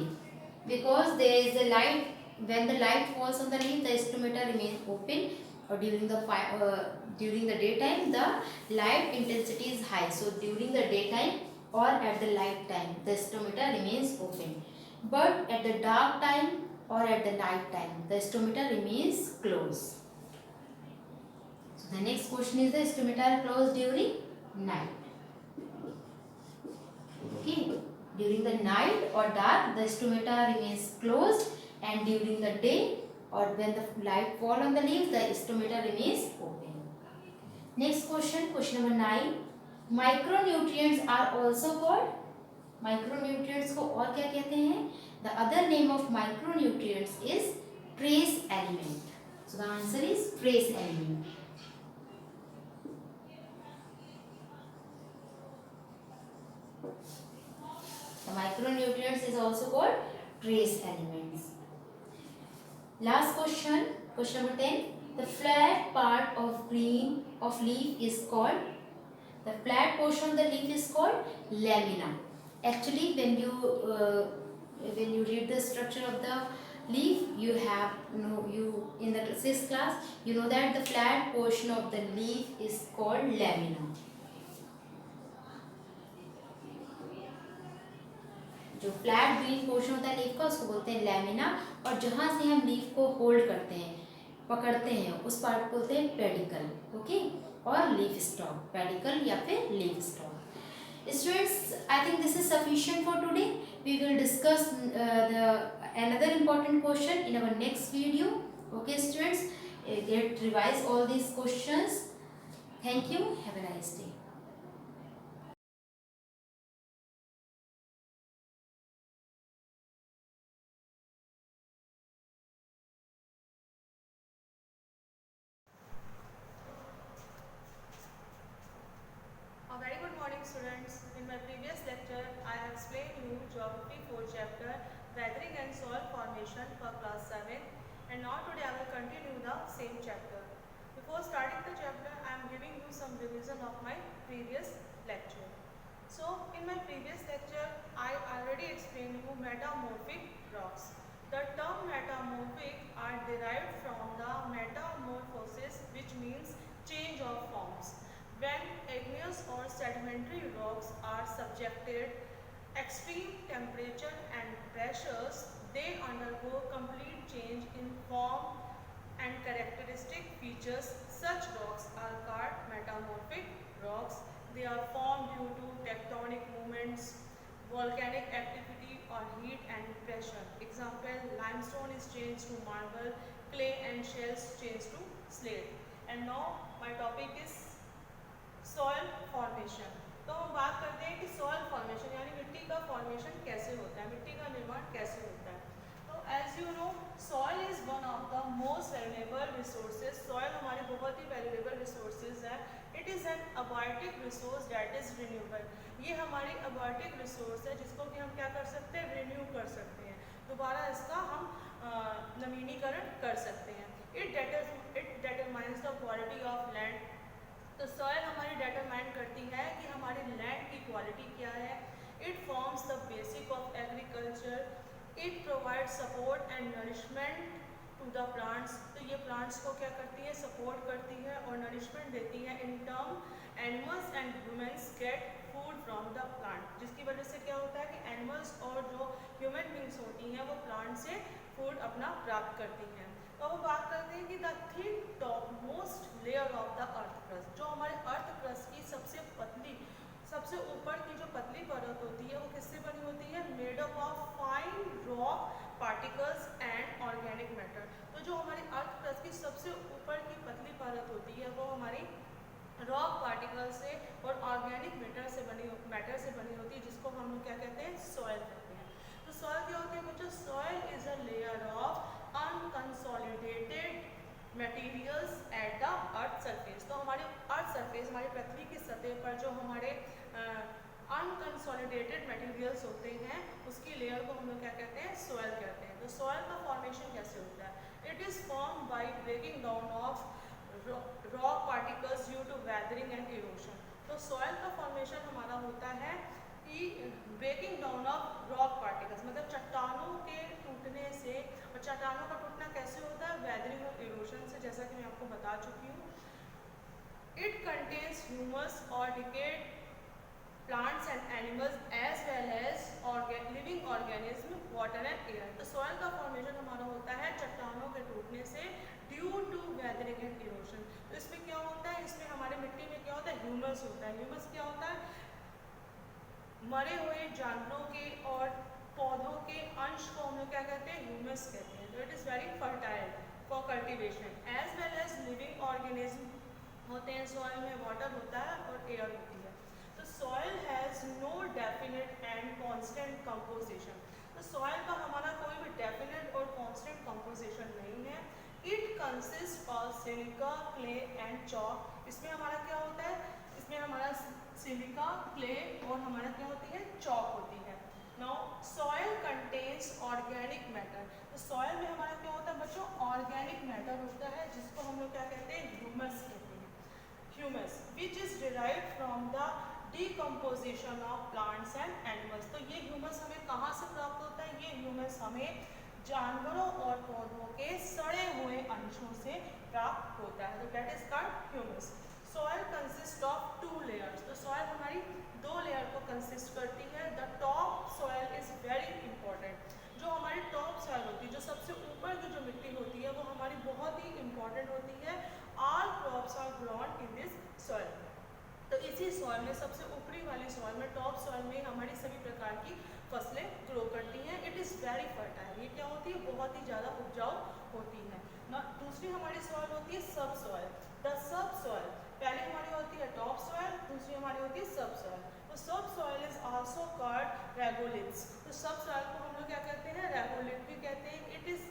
because there is a light. when the light falls on the leaf, the stomata remains open, or during the daytime the light intensity is high. So during the daytime or at the light time the stomata remains open, but at the dark time or at the night time the stomata remains closed. So the next question is, the stomata are closed during night. Okay, during the night or dark the stomata remains closed, and during the day or when the light fall on the leaf the stomata remains open. Next question, question number 9. Micronutrients are also called. Micronutrients को और क्या कहते हैं? The other name of micronutrients is trace element. So the answer is trace element. The micronutrients is also called trace elements. Last question, question number 10. The flat part of leaf is called. The flat portion of the leaf is called lamina. Actually, when you read the structure of the leaf, you in the 6th class you know that the flat portion of the leaf is called lamina. जो flat green portion होता है leaf का उसको बोलते हैं lamina, और जहाँ से हम लीफ को होल्ड करते हैं, पकड़ते हैं, उस पार्ट को बोलते हैं पेडिकल. ओके, और लीफ स्टॉक, पेडिकल या फिर leaf stock. Students, I think this is sufficient for today. We will discuss another important question in our next video. Okay, students, revise all these questions. Thank you. Have a nice day. A very good morning, students. In my previous lecture, I have explained you Geography 4 chapter, Weathering and Soil Formation. formation for class 7, and now today I will continue the same chapter. Before starting the chapter, I am giving you some revision of my previous lecture. So in my previous lecture, I already explained you metamorphic rocks. The term metamorphic are derived from the metamorphosis, which means change of forms. When igneous or sedimentary rocks are subjected extreme temperature and pressures, they undergo complete change in form and characteristic features. Such rocks are called metamorphic rocks. They are formed due to tectonic movements, volcanic activity or heat and pressure. Example, limestone is changed to marble, clay and shells changed to slate. And now my topic is soil formation. तो हम बात करते हैं कि soil formation यानी मिट्टी का formation कैसे होता है, मिट्टी का निर्माण कैसे होता है। तो as you know, soil is one of the most valuable resources. Soil हमारी बहुत ही वैल्यूएबल रिसोर्सेज है। It is an abiotic resource that is renewable. ये हमारी अबायोटिक रिसोर्स है जिसको कि हम क्या कर सकते हैं, रिन्यू कर सकते हैं, दोबारा इसका हम नवीनीकरण कर सकते हैं। It determines the quality of land. तो सॉइल हमारी डिटरमाइन करती है कि हमारी लैंड की क्वालिटी क्या है। It forms the basic of agriculture. It provide support and nourishment to the plants. तो ये प्लांट्स को क्या करती है, सपोर्ट करती है और नरिशमेंट देती है। In term animals and humans get food from the plant, जिसकी वजह से क्या होता है कि एनिमल्स और जो ह्यूमन बींग्स होती हैं वो प्लांट से फूड अपना प्राप्त करती हैं। तो अब बात करते हैं कि the thin top most layer of the earth crust. जो हमारे अर्थ क्रस्ट की सबसे पतली, सबसे ऊपर की जो पतली परत होती है वो किससे बनी होती है, made up of fine rock particles and organic matter. तो जो हमारी अर्थ क्रस्ट की सबसे ऊपर की पतली परत होती है वो हमारी रॉक पार्टिकल से और ऑर्गेनिक मैटर से बनी होती है, जिसको हम लोग क्या कहते हैं, सॉइल कहते हैं। तो सॉइल क्या होती है बच्चों, soil is a layer of unconsolidated materials at the earth surface. तो हमारे अर्थ सरफेस, हमारी पृथ्वी की सतह पर जो हमारे अनकंसोलिडेटेड मटेरियल्स होते हैं उसकी लेयर को हम लोग क्या कहते हैं, सॉइल कहते हैं। तो सॉइल का फॉर्मेशन कैसे होता है, it is form by breaking down of rock particles due to weathering and erosion. तो सॉइल का फॉर्मेशन हमारा होता है कि breaking down of rock particles, मतलब चट्टानों के टूटने से। और चट्टानों का टूटना कैसे होता है, वेदरिंग और इरोशन से, जैसा कि मैं आपको बता चुकी हूँ। इट कंटेन्स ह्यूमस और decayed plants and animals as well as living organism, water and air. तो सॉइल का फॉर्मेशन हमारा होता है चट्टानों के टूटने से due to weathering and erosion. तो इसमें क्या होता है, इसमें हमारे मिट्टी में क्या होता है, ह्यूमस होता है। ह्यूमस क्या होता है, मरे हुए जानवरों के और पौधों के अंश को हम लोग क्या कहते हैं, ह्यूमस कहते हैं। तो it is very fertile for cultivation as well as living organism होते हैं। सॉइल में वाटर होता है और एयर होती है। तो soil has no definite and constant composition. तो सॉइल का हमारा कोई भी डेफिनेट और कांस्टेंट कंपोजिशन नहीं है। It consist of silica, clay and chalk. इसमें हमारा क्या होता है, इसमें हमारा सिलिका, क्ले और हमारा क्या होती है, चॉक होती है। Now soil contains organic matter. तो सॉइल में हमारा क्या होता है बच्चों, ऑर्गेनिक मैटर होता है, जिसको हम लोग क्या कहते हैं, ह्यूमस कहते हैं। Humus which is derived from the decomposition of plants and animals. तो ये ह्यूमस हमें कहाँ से प्राप्त होता है, ये ह्यूमस हमें जानवरों और पौधों के सड़े हुए अंशों से प्राप्त होता है। तो that is called humus. Soil consist of 2 layers. तो सॉइल हमारी 2 लेयर को कंसिस्ट करती है। The top soil is very important. जो हमारी टॉप सॉइल होती है, जो सबसे ऊपर की जो मिट्टी होती है वो हमारी बहुत ही इंपॉर्टेंट होती है। All crops are grown in this soil. तो इसी सॉइल में, सबसे ऊपरी वाली सॉइल में, टॉप सॉइल में हमारी सभी प्रकार की फसलें ग्रो करती हैं। It is very fertile. ये क्या होती है, बहुत ही ज़्यादा उपजाऊ होती है ना। दूसरी हमारी सॉइल होती है सब सॉइल। द सब सॉइल, पहली हमारी होती है टॉप सॉइल, दूसरी हमारी होती है सब सॉइल। तो सब सॉइल इज आल्सो कॉल्ड रेगोलिथ्स। तो सब सॉइल को हम लोग क्या कहते हैं, रेगोलिथ भी कहते हैं। It is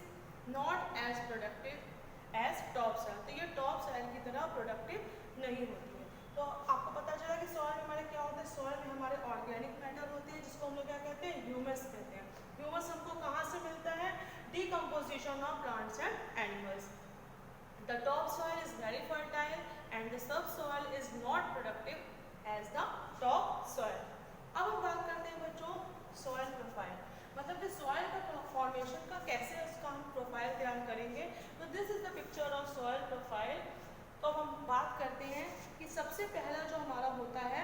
not as productive as top soil. तो ये टॉप सॉइल की तरह प्रोडक्टिव नहीं होती है। तो आपको पता चला कि सॉइल में हमारे क्या होता है, सॉइल में हमारे ऑर्गेनिक मैटर होते हैं, जिसको हम लोग क्या कहते हैं, ह्यूमस कहते हैं। ह्यूमस हमको कहाँ से मिलता है, decomposition of plants and animals. The topsoil is very fertile and the subsoil is not productive as the topsoil. अब हम बात करते हैं बच्चों soil profile, मतलब कि soil का formation का कैसे उसका हम प्रोफाइल तैयार करेंगे. तो this is the picture of soil profile. तो हम बात करते हैं कि सबसे पहला जो हमारा होता है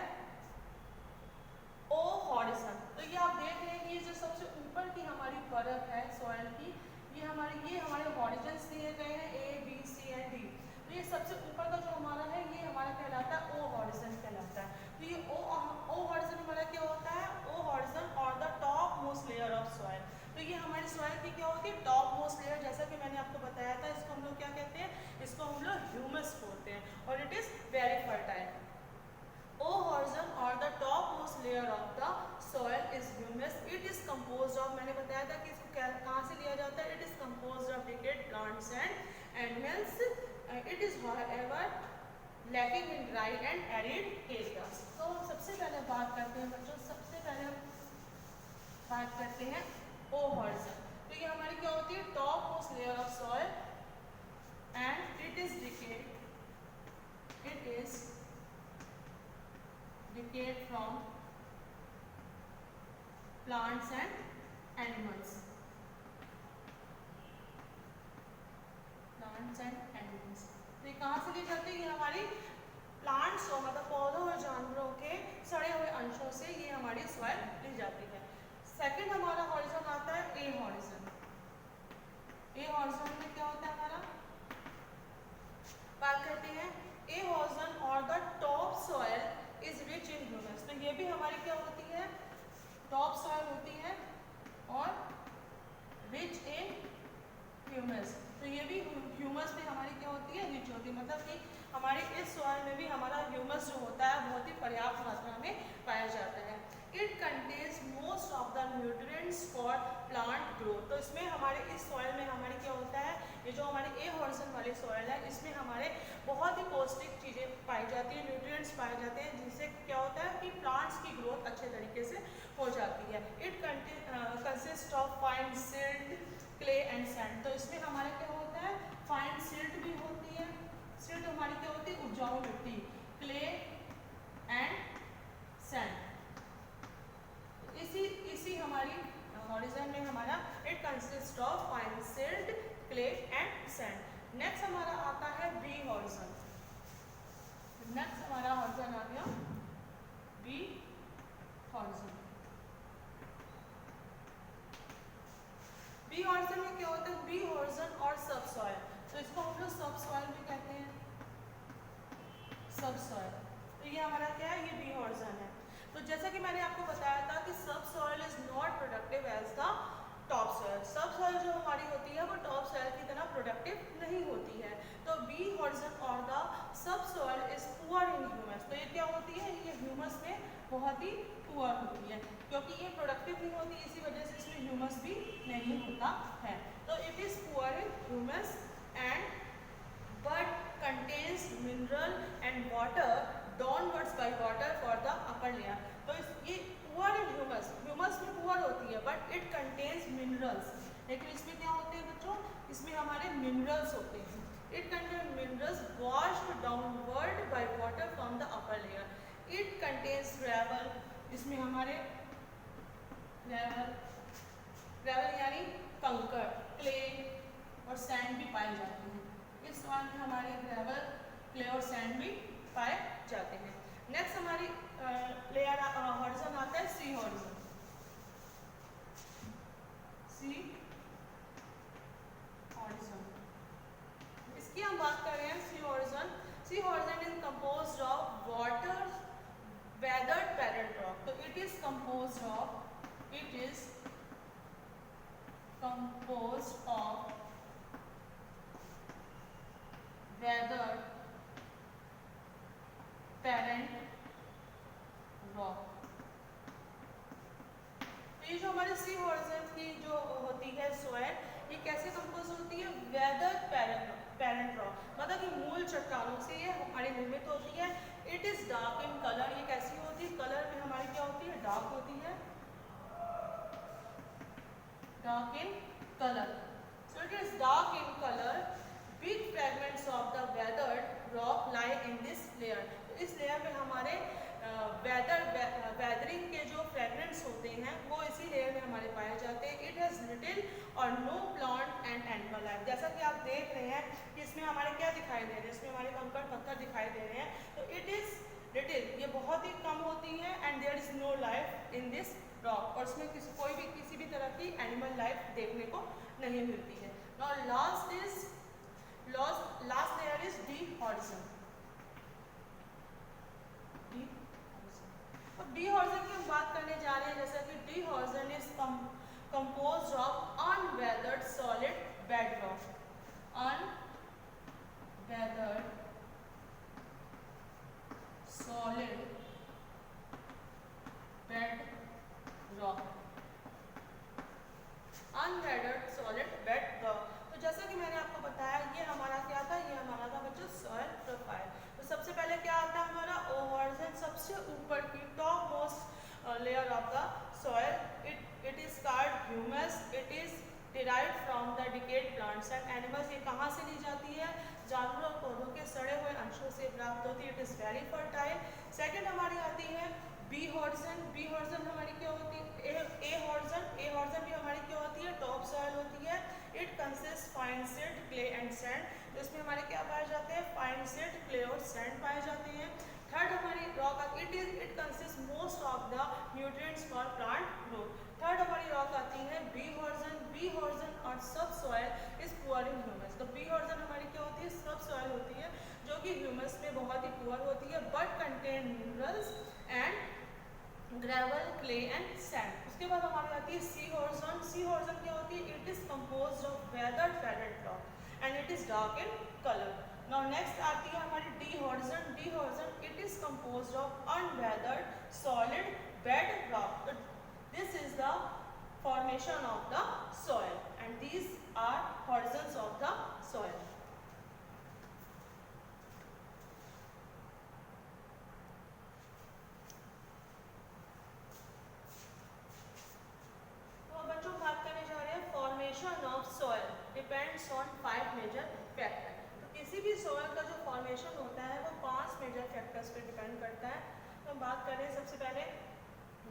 ओ हॉरिजन. तो ये आप देख रहे हैं, ये जो सबसे ऊपर की हमारी परत है सॉइल की, ये हमारे हॉरिजन्स दिए गए हैं A B C and D. तो ये सबसे ऊपर का जो हमारा है ये हमारा कहलाता है ओ हॉरिजन कहलाता है. तो ये ओ हॉरिजन हमारा क्या होता है, ओ हॉरिजन और the top most layer of soil. तो ये हमारी सॉइल की क्या होती है, टॉप मोस्ट लेयर. जैसा कि मैंने आपको बताया था, इसको हम लोग क्या कहते हैं, इसको हम लोग ह्यूमस बोलते हैं और it is very fertile. O horizon or the topmost layer of the soil is humus. It is composed of, मैंने बताया था कि इसको कहाँ से लिया जाता है, it is composed of decayed plants and animals. It is however lacking in dry and arid areas. तो सबसे पहले बात करते हैं बच्चों, सबसे पहले हम बात करते हैं O horizon. तो ये हमारी क्या होती है, topmost layer of soil and it is decayed. It is decayed from plants and animals. Plants and animals. तो ये कहाँ से ली जाती है, ये हमारी प्लांट्स और मतलब पौधों और जानवरों के सड़े हुए अंशों से ये हमारी सॉइल ली जाती है. सेकंड हमारा हॉरिजन आता है ए हॉरिजन. ए हॉरिजन में क्या होता है हमारा, बात करते हैं ए हॉरिजन और the top soil is rich in humus. तो ये भी हमारी क्या होती है, टॉप सॉइल होती है और रिच इन ह्यूमस. तो ये भी ह्यूमस में हमारी क्या होती है, रिच होती है. मतलब कि हमारे इस सॉइल में भी हमारा ह्यूमस जो होता है बहुत ही पर्याप्त मात्रा में पाया जाता है. It contains most of the nutrients for plant growth. तो इसमें हमारे इस सॉइल में हमारे क्या होता है, ये जो हमारे ए हॉरिजन वाली सॉइल है इसमें हमारे बहुत ही पौष्टिक चीज़ें पाई जाती हैं, न्यूट्रिएंट्स पाए जाते हैं, जिससे क्या होता है कि प्लांट्स की ग्रोथ अच्छे तरीके से हो जाती है. It consist of fine silt, clay and sand. तो इसमें हमारे क्या होता है, फाइन सिल्ट भी होती है. सिल्ट हमारी क्या होती है, उपजाऊ मिट्टी, क्ले एंड सैंड. इसी हमारी हॉरिजन में हमारा it consist of fine silt, clay and sand. Next हमारा आता है बी हॉरिजन. नेक्स्ट हमारा हॉरिजन आ गया बी हॉरिजन. बी हॉरिजन में क्या होता है, बी हॉरिजन और सबसॉइल. तो इसको हम लोग सबसॉइल भी कहते हैं, सबसॉइल. तो ये हमारा क्या है, ये बी हॉरिजन है. तो जैसा कि मैंने आपको बताया था कि subsoil is not productive as the top soil. Subsoil जो हमारी होती है वो टॉप सॉइल की तरह प्रोडक्टिव नहीं होती है. तो बी हॉरिजन और the subsoil is poor in humus. तो ये क्या होती है, ये ह्यूमस में बहुत ही पुअर होती है क्योंकि ये प्रोडक्टिव नहीं होती, इसी वजह से इसमें ह्यूमस भी नहीं होता है. तो it is poor in humus and but contains mineral and water downwards by water for the upper layer. तो ये पुअर इन ह्यूमस, ह्यूमस में पुअर होती है बट इट कंटेन्स मिनरल्स. लेकिन इसमें क्या होते हैं बच्चों, इसमें हमारे मिनरल्स होते हैं. It contains minerals washed downward by water from the upper layer. It contains gravel. इसमें हमारे ग्रेवल यानी कंकर, क्ले और सैंड भी पाए जाते हैं. इस सॉइल में हमारे ग्रेवल, क्ले और सैंड भी पाए जाते हैं. नेक्स्ट हमारी लेयर हॉरिजन आता है सी हॉरिजन. सी हॉरिजन, इसकी हम बात कर रहे हैं. C horizon, C horizon is composed of water weathered parent rock. तो it is composed of weathered parent rock. तो ये जो हमारे सी हॉरिजन की जो होती है सोयल, ये कैसे कंपोज होती है, वेदर्ड पेरेंट रॉक, मतलब कि मूल चट्टानों से ये हमारी निर्मित होती है. It is dark in colour. ये कैसी होती है, कलर में हमारी क्या होती है, डार्क होती है, dark in colour. So it is dark in color. Big fragments of the weathered rock lie in this layer. तो इस लेयर में हमारे वेदरिंग के जो फ्रेगमेंट्स होते हैं वो इसी लेयर में हमारे पाए जाते हैं. It has little or no plant and animal life. जैसा कि आप देख रहे हैं कि इसमें हमारे क्या दिखाई दे रहे हैं, इसमें हमारे कंकड़ पत्थर दिखाई दे रहे हैं. तो इट इज़ लिटिल, ये बहुत ही कम होती है, and there is no life in this rock. और इसमें किसी भी तरह की एनिमल लाइफ देखने को नहीं मिलती है. Now last layer is D horizon. अब डी हॉरिजन की हम बात करने जा रहे हैं. जैसा कि D horizon is composed of unweathered solid bedrock. Unweathered solid bedrock. Unweathered solid bedrock. तो जैसा कि मैंने आपको बताया, ये हमारा क्या था, ये हमारा था बच्चों सॉइल प्रोफाइल. तो सबसे पहले क्या आता है हमारा ओ हॉरिजन, सबसे ऊपर की top most layer of the soil. It is called humus. It is derived from the decade plants and animals. ये कहाँ से ली जाती है, जानवरों और पौधों के सड़े हुए अंशों से प्राप्त होती है. It is very fertile. Second हमारी आती है बी हॉरिजन. बी हॉरिजन हमारी क्या होती है, ए हॉरिजन भी हमारी क्या होती है, टॉप सॉइल होती है. It consist fine silt, clay and sand. तो इसमें हमारे क्या पाए जाते हैं, फाइन सिल्ट, क्ले और सैंड पाए जाते हैं. थर्ड हमारी rock it consist most of the nutrients for plant growth. Third हमारी रॉक आती है बी हॉरिजन. बी हॉरिजन और सब soil is poor in humus. तो बी हॉरिजन हमारी क्या होती है, सब सॉइल होती है जो कि ह्यूमस में बहुत ही पुअर होती है, but contain minerals and gravel, clay and sand. उसके बाद हमारी आती है सी हॉरिजन. सी हॉरिजन क्या होती है, it is composed of weathered faded rock and it is dark in colour. Now next आती है हमारी D horizon. D horizon it is composed of unweathered solid bed rock. This is the formation of the soil and these are horizons of the soil. तो बच्चों बात करने जा रहे हैं formation of soil depends on 5 major factor. तो किसी भी सॉइल का जो फॉर्मेशन होता है वो 5 मेजर फैक्टर्स पे डिपेंड करता है. तो हम बात करें सबसे पहले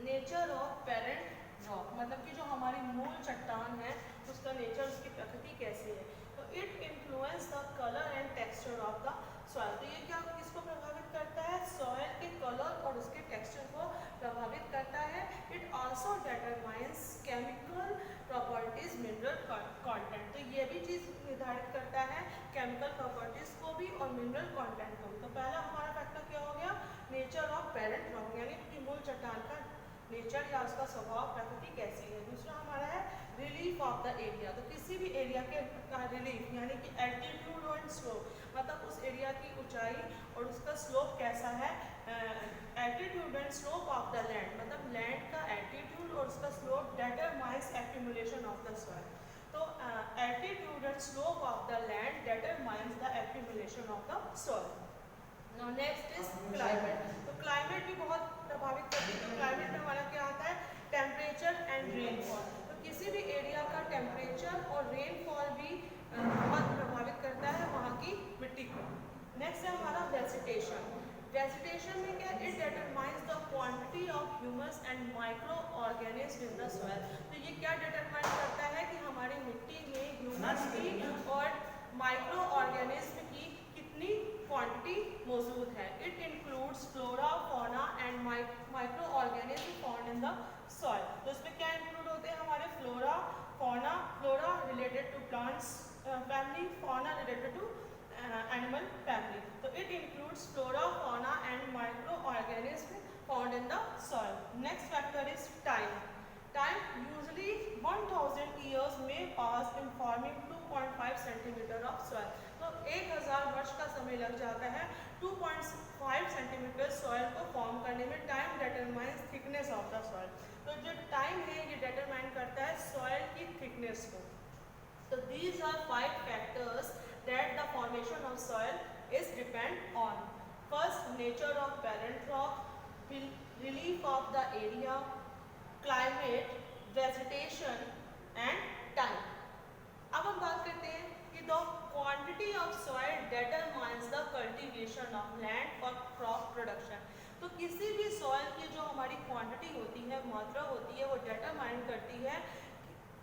नेचर ऑफ पेरेंट रॉक, मतलब कि जो हमारी मूल चट्टान है उसका नेचर, उसकी प्रकृति कैसी है. तो it influence the colour and texture of the soil. तो ये क्या किसको प्रभावित करता है, सॉइल के कलर और उसके टेक्सचर को प्रभावित करता है. It also determines chemical properties, mineral content. तो ये भी चीज़ निर्धारित करता है केमिकल प्रॉपर्टीज को भी और मिनरल कंटेंट को भी. तो पहला हमारा फैक्टर क्या हो गया, नेचर ऑफ पेरेंट रॉक, यानी कि मूल चट्टान का नेचर या उसका स्वभाव, प्रकृति कैसी है. दूसरा हमारा है रिलीफ ऑफ द एरिया. तो किसी भी एरिया के रिलीफ यानी कि एल्टीट्यूड एंड स्लोप, मतलब उस एरिया की ऊंचाई और उसका स्लोप कैसा है. Altitude and slope of the land, मतलब लैंड का एल्टीट्यूड और उसका slope determines accumulation of the soil. तो altitude and slope of the land determines the accumulation of the soil. Now next is climate. तो climate भी बहुत प्रभावित करती है. तो क्लाइमेट में हमारा क्या आता है, टेम्परेचर एंड रेनफॉल. तो किसी भी एरिया का टेम्परेचर और रेनफॉल भी बहुत प्रभावित करता है वहाँ की मिट्टी को. नेक्स्ट है हमारा वेजिटेशन. वेजिटेशन में क्या, it determines the quantity of humus and micro organism in the soil. तो ये क्या डिटरमाइन करता है कि हमारी मिट्टी में ह्यूमस की और माइक्रो ऑर्गेनिज्म की कितनी क्वांटिटी मौजूद है. It includes flora, fauna and micro organism found in the soil. तो इसमें क्या इंक्लूड होते हैं हमारे flora, fauna. Flora related to plants family, fauna related to animal family. तो it includes flora, fauna and micro organism found in the soil. Next factor is time. Time usually 1000 years may pass in forming 2.5 centimetre of soil. तो 1000 वर्ष का समय लग जाता है 2.5 centimetre soil को form करने में. Time determines thickness of the soil. तो जो टाइम है ये डिटरमाइन करता है सॉइल की थिकनेस को. तो these are 5 factors that the formation of soil is depend on. First, nature of parent rock, relief of the area, climate, vegetation and time. अब हम बात करते हैं कि the quantity of soil determines the cultivation of land for crop production. तो किसी भी soil की जो हमारी क्वांटिटी होती है, मात्रा होती है, वो डिटरमाइन करती है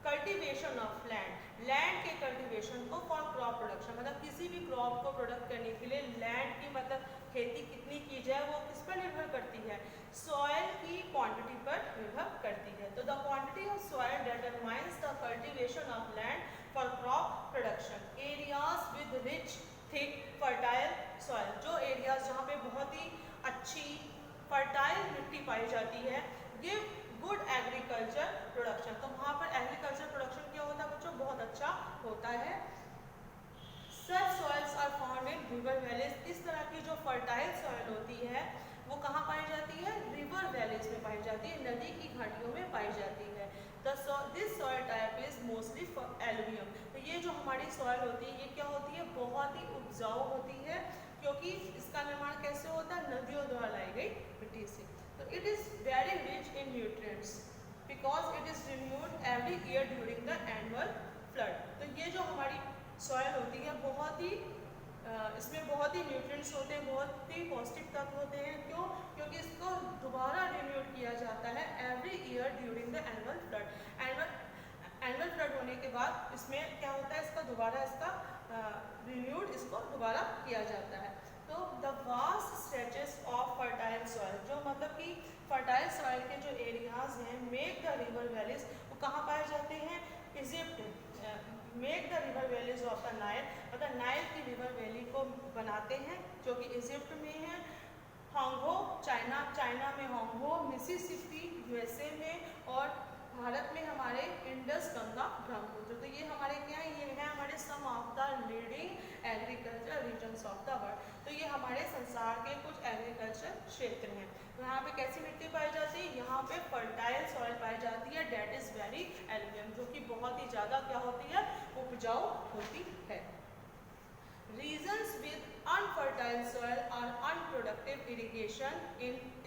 कल्टीवेशन ऑफ लैंड के कल्टीवेशन को फॉर क्रॉप प्रोडक्शन, मतलब किसी भी क्रॉप को प्रोडक्ट करने के लिए लैंड की मतलब खेती कितनी की जाए वो किस पर निर्भर करती है, सॉइल की क्वांटिटी पर निर्भर करती है। तो the quantity of soil determines the cultivation of land for crop production. Areas with rich thick fertile soil, जो एरियाज जहाँ पे बहुत ही अच्छी फर्टाइल मिट्टी पाई जाती है, गिव गुड एग्रीकल्चर प्रोडक्शन। तो वहाँ पर एग्रीकल्चर प्रोडक्शन क्या होता है बच्चों, बहुत अच्छा होता है। Such soils are found in river valleys. इस तरह की जो फर्टाइल सॉइल होती है वो कहाँ पाई जाती है, रिवर वैलीज में पाई जाती है, नदी की घाटियों में पाई जाती है। This soil type is mostly alluvium. तो ये जो हमारी सॉइल होती है ये क्या होती है, बहुत ही उपजाऊ होती है, क्योंकि इसका निर्माण कैसे होता है, नदियों द्वारा लाई गई मिट्टी से। तो it is very rich in nutrients because it is renewed every year during the annual flood. तो ये जो हमारी सॉइल होती है बहुत ही इसमें बहुत ही न्यूट्रिएंट्स होते हैं, बहुत ही पौष्टिक तत्व होते हैं। क्यों, क्योंकि इसको दोबारा रिन्यूड किया जाता है every year during the annual flood. Annual flood होने के बाद इसमें क्या होता है, इसका दोबारा रिन्यूड इसको दोबारा किया जाता है। तो the vast stretches of fertile soil, जो मतलब कि फर्टाइल सॉइल के जो एरियाज हैं, मेक द रिवर वैलीज, वो कहाँ पाए जाते हैं, Egypt. Make the river valleys of the Nile, मतलब नाइल की रिवर वैली को बनाते हैं जो कि इजिप्ट में है, होंगो चाइना में होंगो, मिसिसिपी यूएसए में, और भारत में हमारे इंडस गंगा ब्रह्मपुत्र। तो ये हमारे क्या है, ये है हमारे some of the leading agriculture regions of the world. तो ये हमारे संसार के कुछ एग्रीकल्चर क्षेत्र हैं। तो यहाँ पे कैसी मिट्टी पाई जाती है, यहाँ पे फर्टाइल सॉइल पाई जाती है, डेट इज वेरी एलुवियम, जो कि बहुत ही ज़्यादा क्या होती है, उपजाऊ होती है। Regions with unfertile soil or unproductive irrigation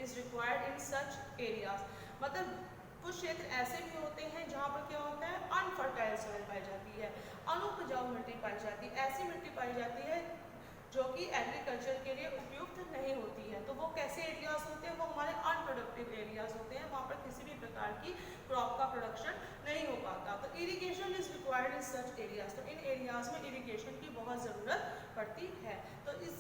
is required in such areas। मतलब कुछ क्षेत्र ऐसे भी होते हैं जहाँ पर क्या होता है, अनफर्टाइल सॉइल पाई जाती है, अनुपजाऊ मिट्टी पाई जाती है, ऐसी मिट्टी पाई जाती है जो कि एग्रीकल्चर के लिए उपयुक्त नहीं होती है। तो वो कैसे एरियाज होते हैं, वो हमारे अनप्रोडक्टिव एरियाज होते हैं, वहाँ पर किसी भी प्रकार की क्रॉप का प्रोडक्शन नहीं हो पाता। तो irrigation is required in such areas. तो इन एरियाज में इरिगेशन की बहुत ज़रूरत पड़ती है। तो इन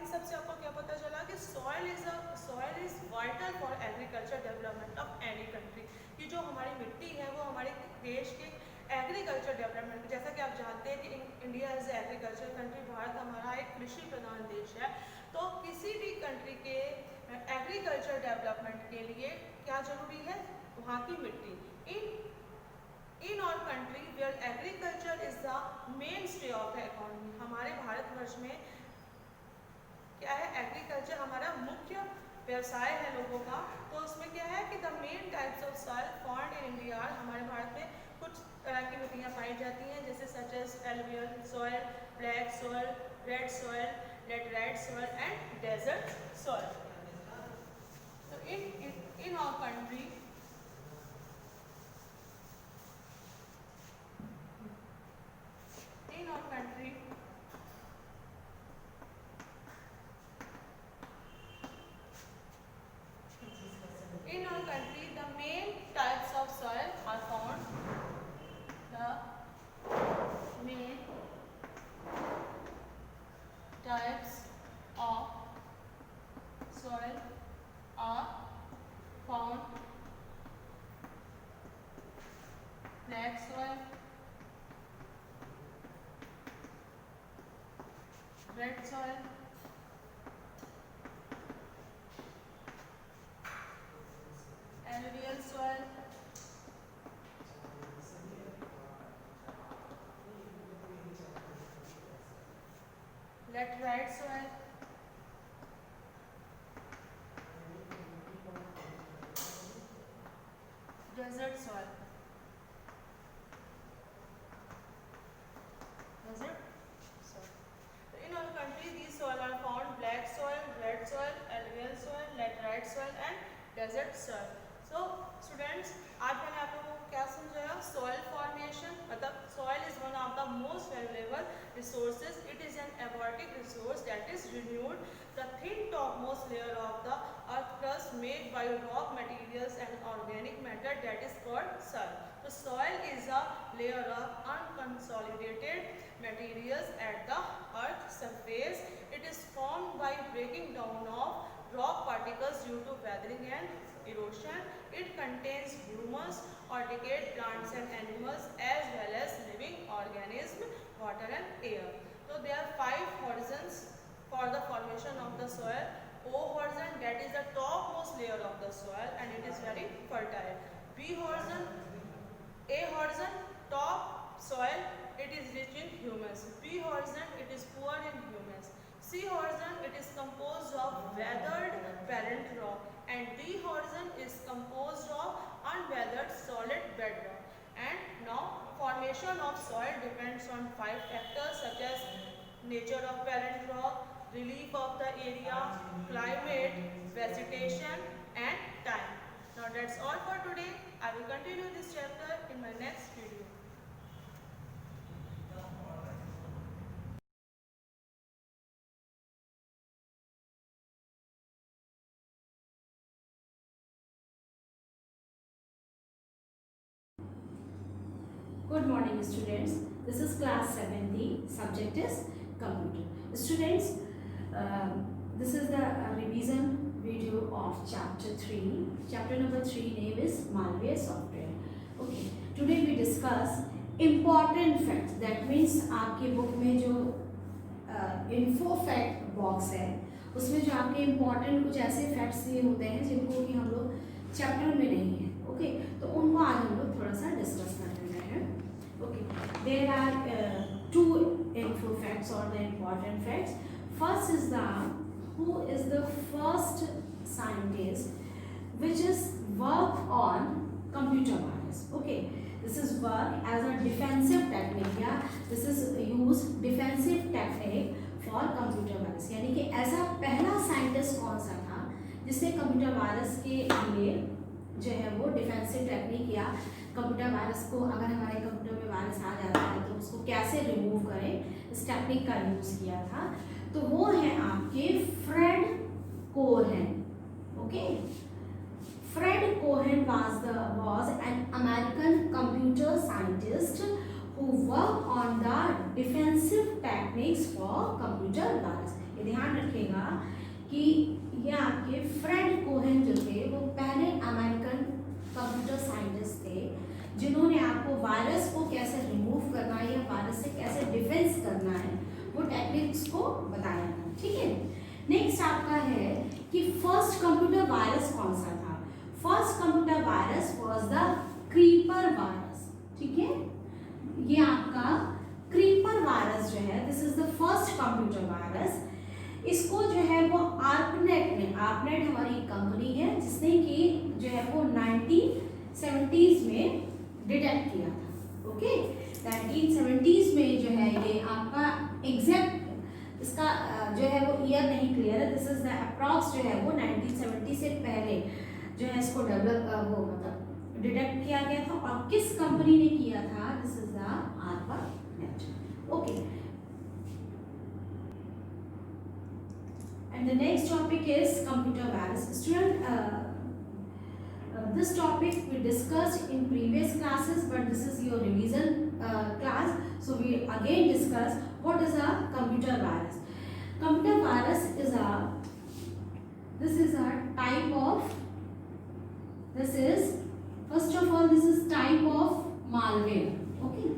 सब से आपको क्या पता चला कि soil is vital for agriculture development of any country. कि जो हमारी मिट्टी है वो हमारे देश के एग्रीकल्चर डेवलपमेंट, जैसा कि आप जानते हैं कि India is agriculture country, Bharat हमारा एक कृषि प्रधान देश है। तो किसी भी कंट्री के एग्रीकल्चर डेवलपमेंट के लिए क्या जरूरी है, वहाँ की मिट्टी। In our country where agriculture is the mainstay of the economy, हमारे भारतवर्ष में क्या है, एग्रीकल्चर हमारा मुख्य व्यवसाय है लोगों का। तो उसमें क्या है कि the main types of soil found in India, हमारे भारत में कुछ तरह की मिट्टियाँ पाई जाती हैं, जैसे such as alluvial soil, black soil, red soil, laterite soil and desert soil. तो in our country the main types of soil are found, the main types of soil are found, black soil, red soil, alluvial soil, laterite soil, desert soil, In our country, these soil are found: black soil, red soil, alluvial soil, laterite soil and desert soil. So students, आज मैंने आप लोगों को क्या समझाया, soil formation मतलब resources. It is an aquatic resource that is renewed. The thin topmost layer of the earth crust made by rock materials and organic matter that is called soil. The soil is a layer of unconsolidated materials at the earth's surface. It is formed by breaking down of rock particles due to weathering and erosion. It contains humus or decayed plants and animals as well as living organisms, water and air. So there are 5 horizons for the formation of the soil. O horizon, that is the topmost layer of the soil and it is very fertile. B horizon, A horizon, top soil, it is rich in humus. B horizon, it is poor in humus. C horizon, it is composed of weathered parent rock, and D horizon is composed of unweathered solid bedrock. And now formation of soil depends on 5 factors such as nature of parent rock, relief of the area, climate, vegetation and time. Now that's all for today. I will continue this chapter in my next video. Good morning students. This is class 7th. Subject is computer. Students, this is the revision video of chapter 3. Chapter number 3 name is malware software. Okay. Today we discuss important facts. That means आपके book में जो info fact box है उसमें जो आपके important कुछ ऐसे facts ये होते हैं जिनको कि हम लोग chapter में नहीं है. Okay. तो उनको आज हम लोग थोड़ा सा discuss करते हैं. Okay, there are 2 info facts or the important facts. First is the who is the first scientist which is work on computer virus. Okay, this is work as a defensive technique. Yeah, this is used defensive technique for computer virus. यानी कि ऐसा पहला scientist कौन सा था जिसने computer virus के लिए जो है वो डिफेंसिव टेक्निक या कंप्यूटर वायरस को अगर हमारे कंप्यूटर में वायरस आ जाता है तो उसको कैसे रिमूव करें इस टेक्निक का यूज़ किया था. तो वो है आपके Fred Cohen. Okay, Fred Cohen was an American computer scientist who worked on the defensive techniques for computer virus. ये ध्यान रखिएगा कि ये आपके फ्रेड कोहेन जो थे वो पहले अमेरिकन कंप्यूटर साइंटिस्ट थे जिन्होंने आपको वायरस को कैसे रिमूव करना है या वायरस से कैसे डिफेंस करना है वो टेक्निक्स को बताया था. ठीक है. नेक्स्ट आपका है कि फर्स्ट कंप्यूटर वायरस कौन सा था. First computer virus was the creeper virus. ठीक है, ये आपका क्रीपर वायरस जो है this is the first computer virus. इसको जो है वो आर्पनेट में, आर्पनेट हमारी कंपनी है जिसने कि जो है वो 1970s में डिटेक्ट किया था. ओके, 1970s में जो है ये आपका एग्जैक्ट इसका जो है वो ईयर नहीं क्लियर है. दिस इज द अप्रॉक्स जो है वो 1970 से पहले जो है इसको डेवलप वो मतलब डिटेक्ट किया गया था. और किस कंपनी ने किया था? This is the ARPANET. Okay, and the next topic is computer virus. Student, this topic we discussed in previous classes, but this is your revision class, so we again discuss what is a computer virus. Computer virus is a type of, this is first of all this is type of malware. Okay,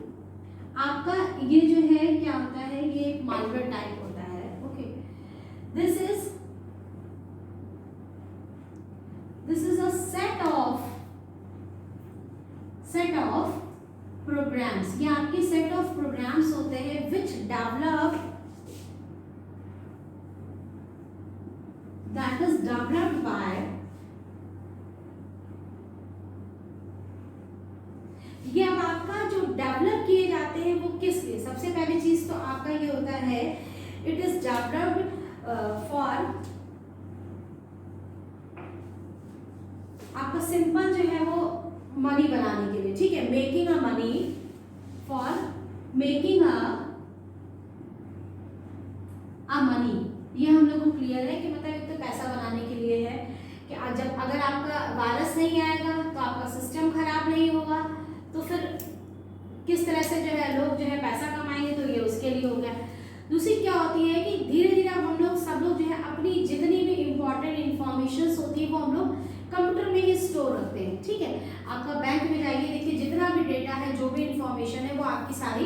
आपका ये जो है क्या होता है, ये एक malware type होता है. Okay, This is a set of programs. ये आपके set of programs होते हैं which developed, that is developed by, ये अब आपका जो डेवलप किए जाते हैं वो किस लिए? सबसे पहली चीज तो आपका ये होता है इट इज डेवलप्ड फॉर, आपका सिंपल जो है वो मनी बनाने के लिए. ठीक है, making a money, for making a ये हम लोग को क्लियर है कि मतलब एक तो पैसा बनाने के लिए है कि जब अगर आपका वायरस नहीं आएगा तो आपका सिस्टम खराब नहीं होगा, तो फिर किस तरह से जो है लोग जो है पैसा कमाएंगे, तो ये उसके लिए हो गया। दूसरी क्या होती है कि धीरे धीरे अब हम लोग सब लोग जो है अपनी जितनी भी इम्पोर्टेंट इंफॉर्मेशन होती है वो हम लोग कंप्यूटर में ही स्टोर रखते हैं, ठीक है। आपका बैंक में जाइए, देखिए जितना भी डेटा है, जो भी इंफॉर्मेशन है वो आपकी सारी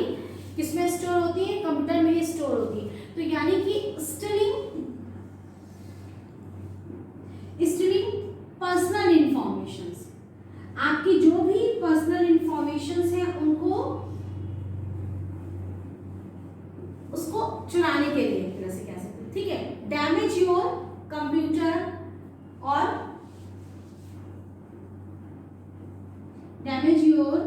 किसमें स्टोर होती है, कंप्यूटर में ही स्टोर होती है। तो यानी कि स्टीलिंग पर्सनल इंफॉर्मेशंस, आपकी जो भी पर्सनल इंफॉर्मेशंस है उनको उसको चुराने के लिए एक तरह से कह सकते हैं, ठीक है। डैमेज योर कंप्यूटर और damage your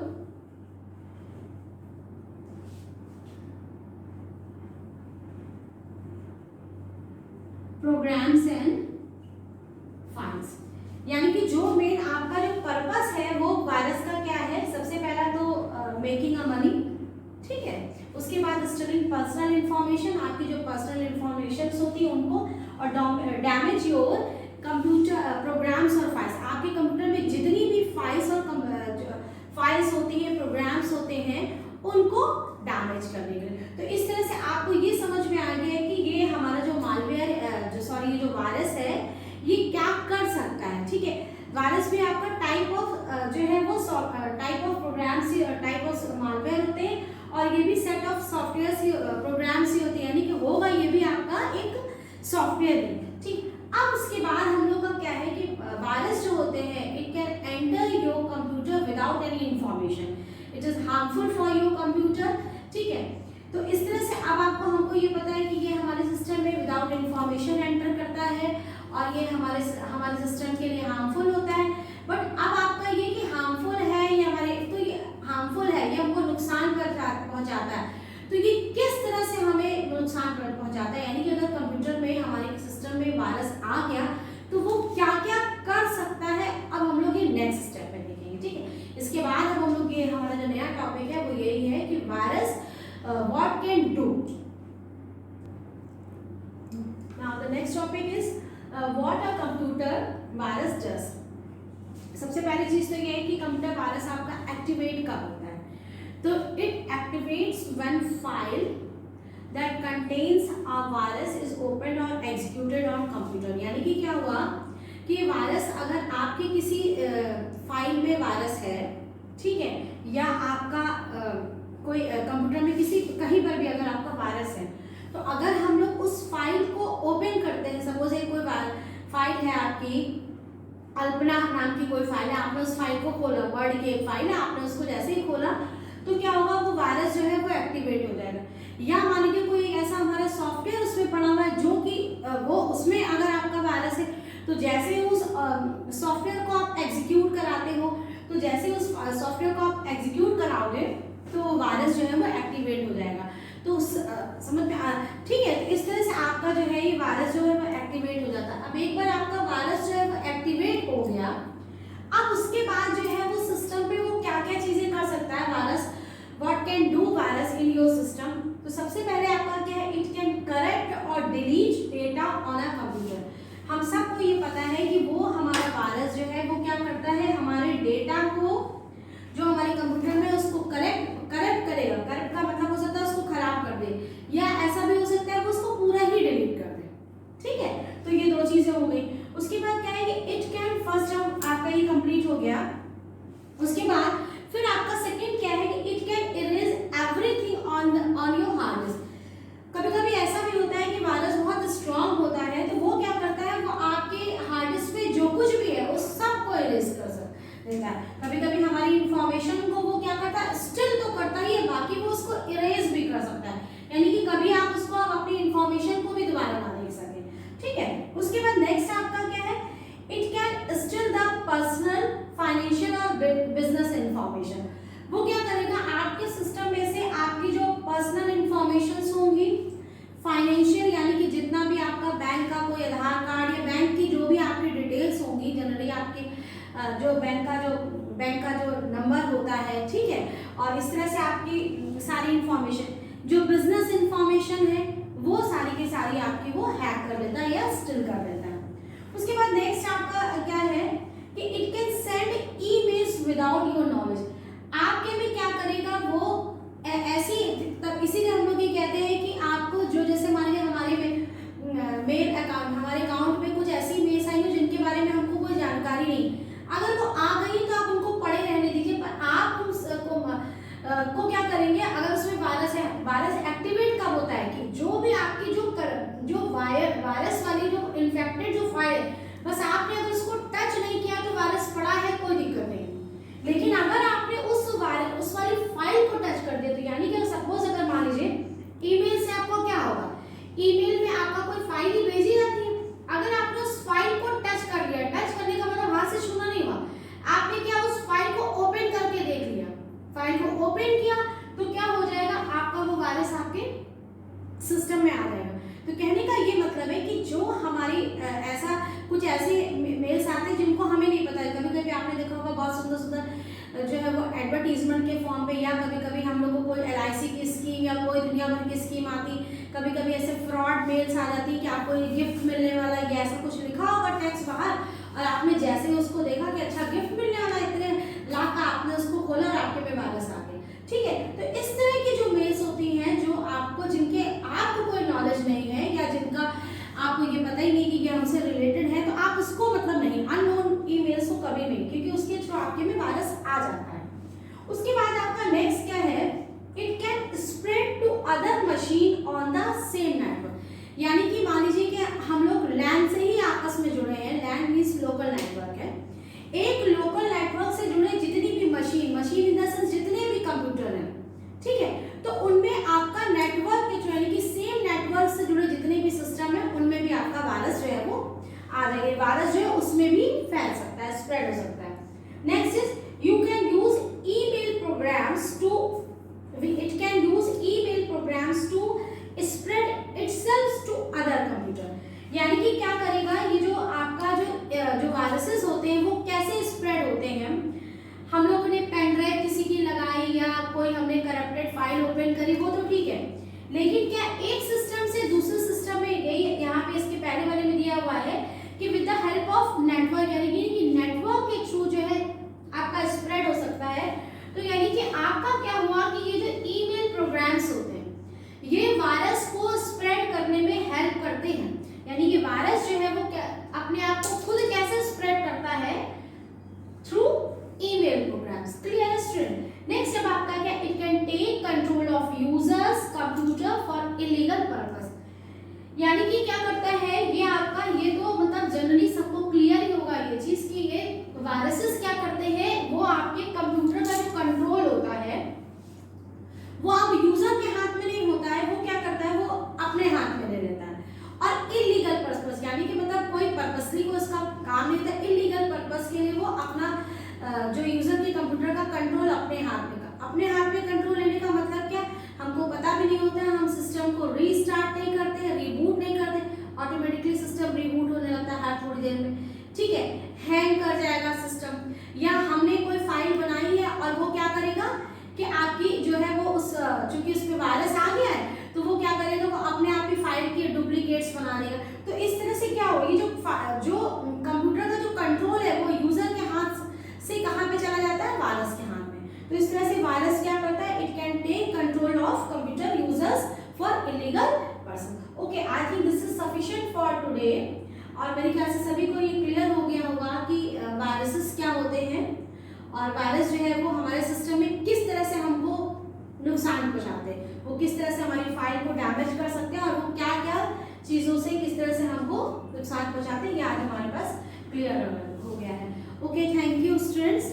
programs and files. यानी कि जो मेन आपका जो पर्पस है वो वायरस का क्या है, सबसे पहला तो मेकिंग अ मनी, ठीक है। उसके बाद स्टोरिंग पर्सनल इंफॉर्मेशन, आपकी जो पर्सनल इंफॉर्मेशन होती है उनको, और डैमेज योर कंप्यूटर प्रोग्राम्स और फाइल्स, आपके कंप्यूटर में जितनी भी फाइल्स होती हैं, प्रोग्राम्स होते हैं, उनको डैमेज करने के लिए। तो इस तरह से आपको ये समझ में आ गया कि ये हमारा जो मालवेयर ये जो वायरस है ये क्या कर सकता है, ठीक है। वायरस भी आपका टाइप ऑफ जो है वो type of programs, type of malware होते हैं, और ये भी सेट ऑफ सॉफ्टवेयर प्रोग्राम्स ही होते हैं, यानी कि होगा ये भी आपका एक सॉफ्टवेयर ही, ठीक। अब उसके बाद हम लोग का क्या है कि वायरस जो होते हैं, it can enter your computer without any information, it is harmful for your computer, ठीक है। तो इस तरह से अब हमको ये पता है कि ये हमारे सिस्टम में विदाउट इंफॉर्मेशन एंटर करता है और ये हमारे सिस्टम के लिए हार्मफुल होता है। बट अब आपका ये कि हार्मफुल है, ये हमारे तो ये हार्मफुल है, ये हमको नुकसान पहुंचाता है, तो ये किस तरह से हमें नुकसान पहुंचाता है, यानी कि अगर कंप्यूटर में हमारे सिस्टम में वायरस आ गया तो वो क्या क्या कर सकता है, अब हम लोग ये नेक्स्ट स्टेप में देखेंगे, ठीक है। इसके बाद अब हम लोग ये हमारा जो नया टॉपिक है वो यही है कि virus what can do. Now the next topic is what a computer virus does. सबसे पहली चीज तो ये है कि कंप्यूटर वायरस आपका एक्टिवेट कब होता है, तो it activates when file that contains a virus is opened or executed on computer। यानी कि क्या हुआ कि वायरस, अगर आपके किसी फाइल में वायरस है, ठीक है, या आपका कोई कंप्यूटर में किसी कहीं पर भी अगर आपका वायरस है, तो अगर हम लोग उस फाइल को ओपन करते हैं, सपोज एक कोई फाइल है आपकी, अल्पना नाम की कोई फाइल है, आपने उस फाइल को खोला, वर्ड की एक फाइल है, आपने उसको जैसे ही खोला तो क्या होगा, वो वायरस जो है वो एक्टिवेट हो जाएगा। या मान लीजिए कोई ऐसा हमारा सॉफ्टवेयर उसमें पड़ा हुआ है जो कि वो उसमें अगर आपका वायरस है, तो जैसे ही उस सॉफ्टवेयर को आप एग्जीक्यूट कराते हो, तो जैसे ही उस सॉफ्टवेयर को आप एग्जीक्यूट कराओगे तो वायरस जो है वो एक्टिवेट हो जाएगा। तो समझ में ठीक है। तो इस तरह से आपका जो है ये वायरस जो है वो एक्टिवेट हो जाता है। अब एक बार आपका वायरस जो है वो एक्टिवेट हो गया, अब उसके बाद जो है वो सिस्टम पे वो क्या क्या चीजें कर सकता है virus, what can do virus in your system. तो सबसे पहले आपका क्या है, इट कैन करेक्ट और delete data on a computer. हम सबको ये पता है कि वो हमारा वायरस जो है वो क्या करता है, हमारे डेटा को जो हमारे कंप्यूटर में उसको करेक्ट करेगा। करेक्ट का मतलब हो सकता है उसको खराब कर दे, या ऐसा भी हो सकता है वो उसको पूरा ही डिलीट कर दे, ठीक है। तो ये दो चीजें हो गई। उसके बाद क्या है कि इट कैन, फर्स्ट जब आपका ये कंप्लीट हो गया, उसके बाद फिर आपका सेकंड क्या है कि it can erase everything on your hard disk. कभी कभी ऐसा भी होता है कि वायरस बहुत स्ट्रांग होता है, तो वो क्या करता है, वो आपके हार्ड डिस्क पे जो कुछ भी है उस सब को इरेज कर देता है। कभी कभी हमारी इंफॉर्मेशन को वो क्या करता है, स्टिल तो करता ही है, बाकी वो उसको इरेज भी कर सकता है, यानी कि कभी आप उसको अपनी इंफॉर्मेशन को भी दोबारा ना देख सके, ठीक है। उसके बाद नेक्स्ट आपका क्या है, it can still the personal, financial और बिजनेस इंफॉर्मेशन। वो क्या करेगा, आपके सिस्टम में से आपकी जो पर्सनल इंफॉर्मेशन होंगी, फाइनेंशियल यानी कि जितना भी आपका बैंक का कोई आधार कार्ड या बैंक की जो भी आपकी डिटेल्स होंगी, जनरली आपके जो बैंक का जो नंबर होता है, ठीक है, और इस तरह से आपकी सारी इंफॉर्मेशन, जो बिजनेस इंफॉर्मेशन है वो सारी की सारी आपकी वो हैक कर बस आपने अगर उसको टच नहीं किया तो वायरस पड़ा है, कोई दिक्कत नहीं। लेकिन अगर आपने उस वाली फाइल को टच कर दिया, तो यानी कि सपोज अगर मान लीजिए ईमेल से आपको क्या होगा, ईमेल में आपका कोई फाइल ही भेजी जाती है, अगर आपने उस फाइल को टच कर लिया, टच करने का मतलब हाथ से छूना नहीं हुआ, आपने क्या उस फाइल को ओपन करके देख लिया, फाइल को ओपन किया, तो क्या हो जाएगा, आपका वो वायरस आपके सिस्टम में आ जाएगा। तो कहने का ये मतलब है कि जो हमारी ऐसा कुछ ऐसे मेल्स आते हैं जिनको हमें नहीं पता है, कभी कभी आपने देखा होगा बहुत सुंदर सुंदर जो है वो एडवर्टीजमेंट के फॉर्म पे, या कभी कभी हम लोग को कोई LIC की स्कीम या कोई दुनिया भर की स्कीम आती, कभी कभी ऐसे फ्रॉड मेल्स आ जाती कि आपको ये गिफ्ट मिलने वाला है, या ऐसा कुछ लिखा होगा टेक्स्ट बाहर, और आपने जैसे ही उसको देखा कि अच्छा गिफ्ट मिलने वाला इतने लाख का, आपने उसको खोला और आपके पे वायरस आ गया। ठीक है, तो इस तरह की जो मेल्स होती हैं जो आपको, जिनके आपको कोई नॉलेज नहीं है, या जिनका आपको ये पता ही नहीं कि ये हमसे रिलेटेड है, तो आप उसको मतलब नहीं, अननोन ईमेल्स को कभी नहीं, क्योंकि उसके थ्रू आपके में वायरस आ जाता है। उसके बाद आपका नेक्स्ट क्या है, it can spread to other machine on the same network. यानी कि मान लीजिए कि हम लोग लैन से ही आपस में जुड़े हैं, लैन मीन्स लोकल नेटवर्क है, एक लोकल नेटवर्क से जुड़े जितनी भी मशीन इन द सेंस जितने भी कंप्यूटर हैं, ठीक है, तो उनमें आपका नेटवर्क के थ्रू, यानी कि सेम नेटवर्क से जुड़े जितने भी सिस्टम है, उनमें भी आपका वायरस जो है वो आ जाएगा, वायरस जो है उसमें भी फैल सकता है, स्प्रेड हो सकता है। Next is you can use email programs to, it can use email programs to spread itself to other computer. यानी कि क्या करेगा, ये जो आपका जो वायरसेस होते हैं वो कैसे स्प्रेड होते हैं, हम लोगों ने पेन ड्राइव किसी की लगाई या कोई हमने करप्टेड फाइल ओपन करी, वो तो ठीक है, लेकिन क्या एक सिस्टम से दूसरे सिस्टम में गई, यहाँ पे इसके पहले वाले में दिया हुआ है कि with the help of network, यानी कि नेटवर्क के थ्रू जो है आपका स्प्रेड हो सकता है। तो यानी कि आपका क्या हुआ कि ये जो ईमेल प्रोग्राम्स होते हैं ये वायरस को स्प्रेड करने में हेल्प करते हैं, यानी कि वायरस जो है वो अपने आप को खुद कैसे स्प्रेड करता है, through email programs. Clear student? Next अब आपका क्या, it can take control of users computer for illegal purpose. यानी कि क्या करता है ये आपका, ये तो मतलब जनरली सबको क्लियर ही होगा ये चीज कि ये वायरसेस क्या करते हैं, वो आपके कंप्यूटर का जो कंट्रोल होता है वो अब यूजर के हाथ में नहीं होता है, वो क्या करता है, वो अपने हाथ में ले लेता है, और इलीगल पर्पस, यानी कि मतलब कोई पर्पसली को इसका काम नहीं था, इलीगल पर्पस के लिए वो अपना जो यूजर के कंप्यूटर का कंट्रोल अपने हाथ में कंट्रोल लेने का मतलब क्या, हमको पता भी नहीं होता है, हम सिस्टम को रीस्टार्ट नहीं करते, रिबूट नहीं करते, ऑटोमेटिकली सिस्टम रिबूट होने लगता है हर थोड़ी देर में, ठीक है, हैंग कर जाएगा सिस्टम, या हमने कोई फाइल बनाई है और वो क्या करेगा कि आपकी जो है वो उस चूंकि उस पे वायरस आ गया है तो वो क्या करेगा, वो अपने आप ही फाइल के डुप्लीकेट्स बना देगा। तो इस तरह से क्या होगी, जो कंप्यूटर का जो कंट्रोल है वो यूजर के हाथ से कहाँ पे चला जाता है, वायरस के हाथ में। तो इस तरह से वायरस क्या करता है, it can take control of computer users for illegal person. Okay, I think this is sufficient for today. और मेरे ख्याल से सभी को ये क्लियर हो गया होगा कि वायरसेस क्या होते हैं और वायरस जो है वो हमारे सिस्टम में किस तरह से हमको नुकसान पहुंचाते हैं, वो किस तरह से हमारी फाइल को डैमेज कर सकते हैं, और वो क्या क्या चीज़ों से किस तरह से हमको नुकसान पहुंचाते हैं, ये आज हमारे पास क्लियर हो गया है। Okay, thank you students.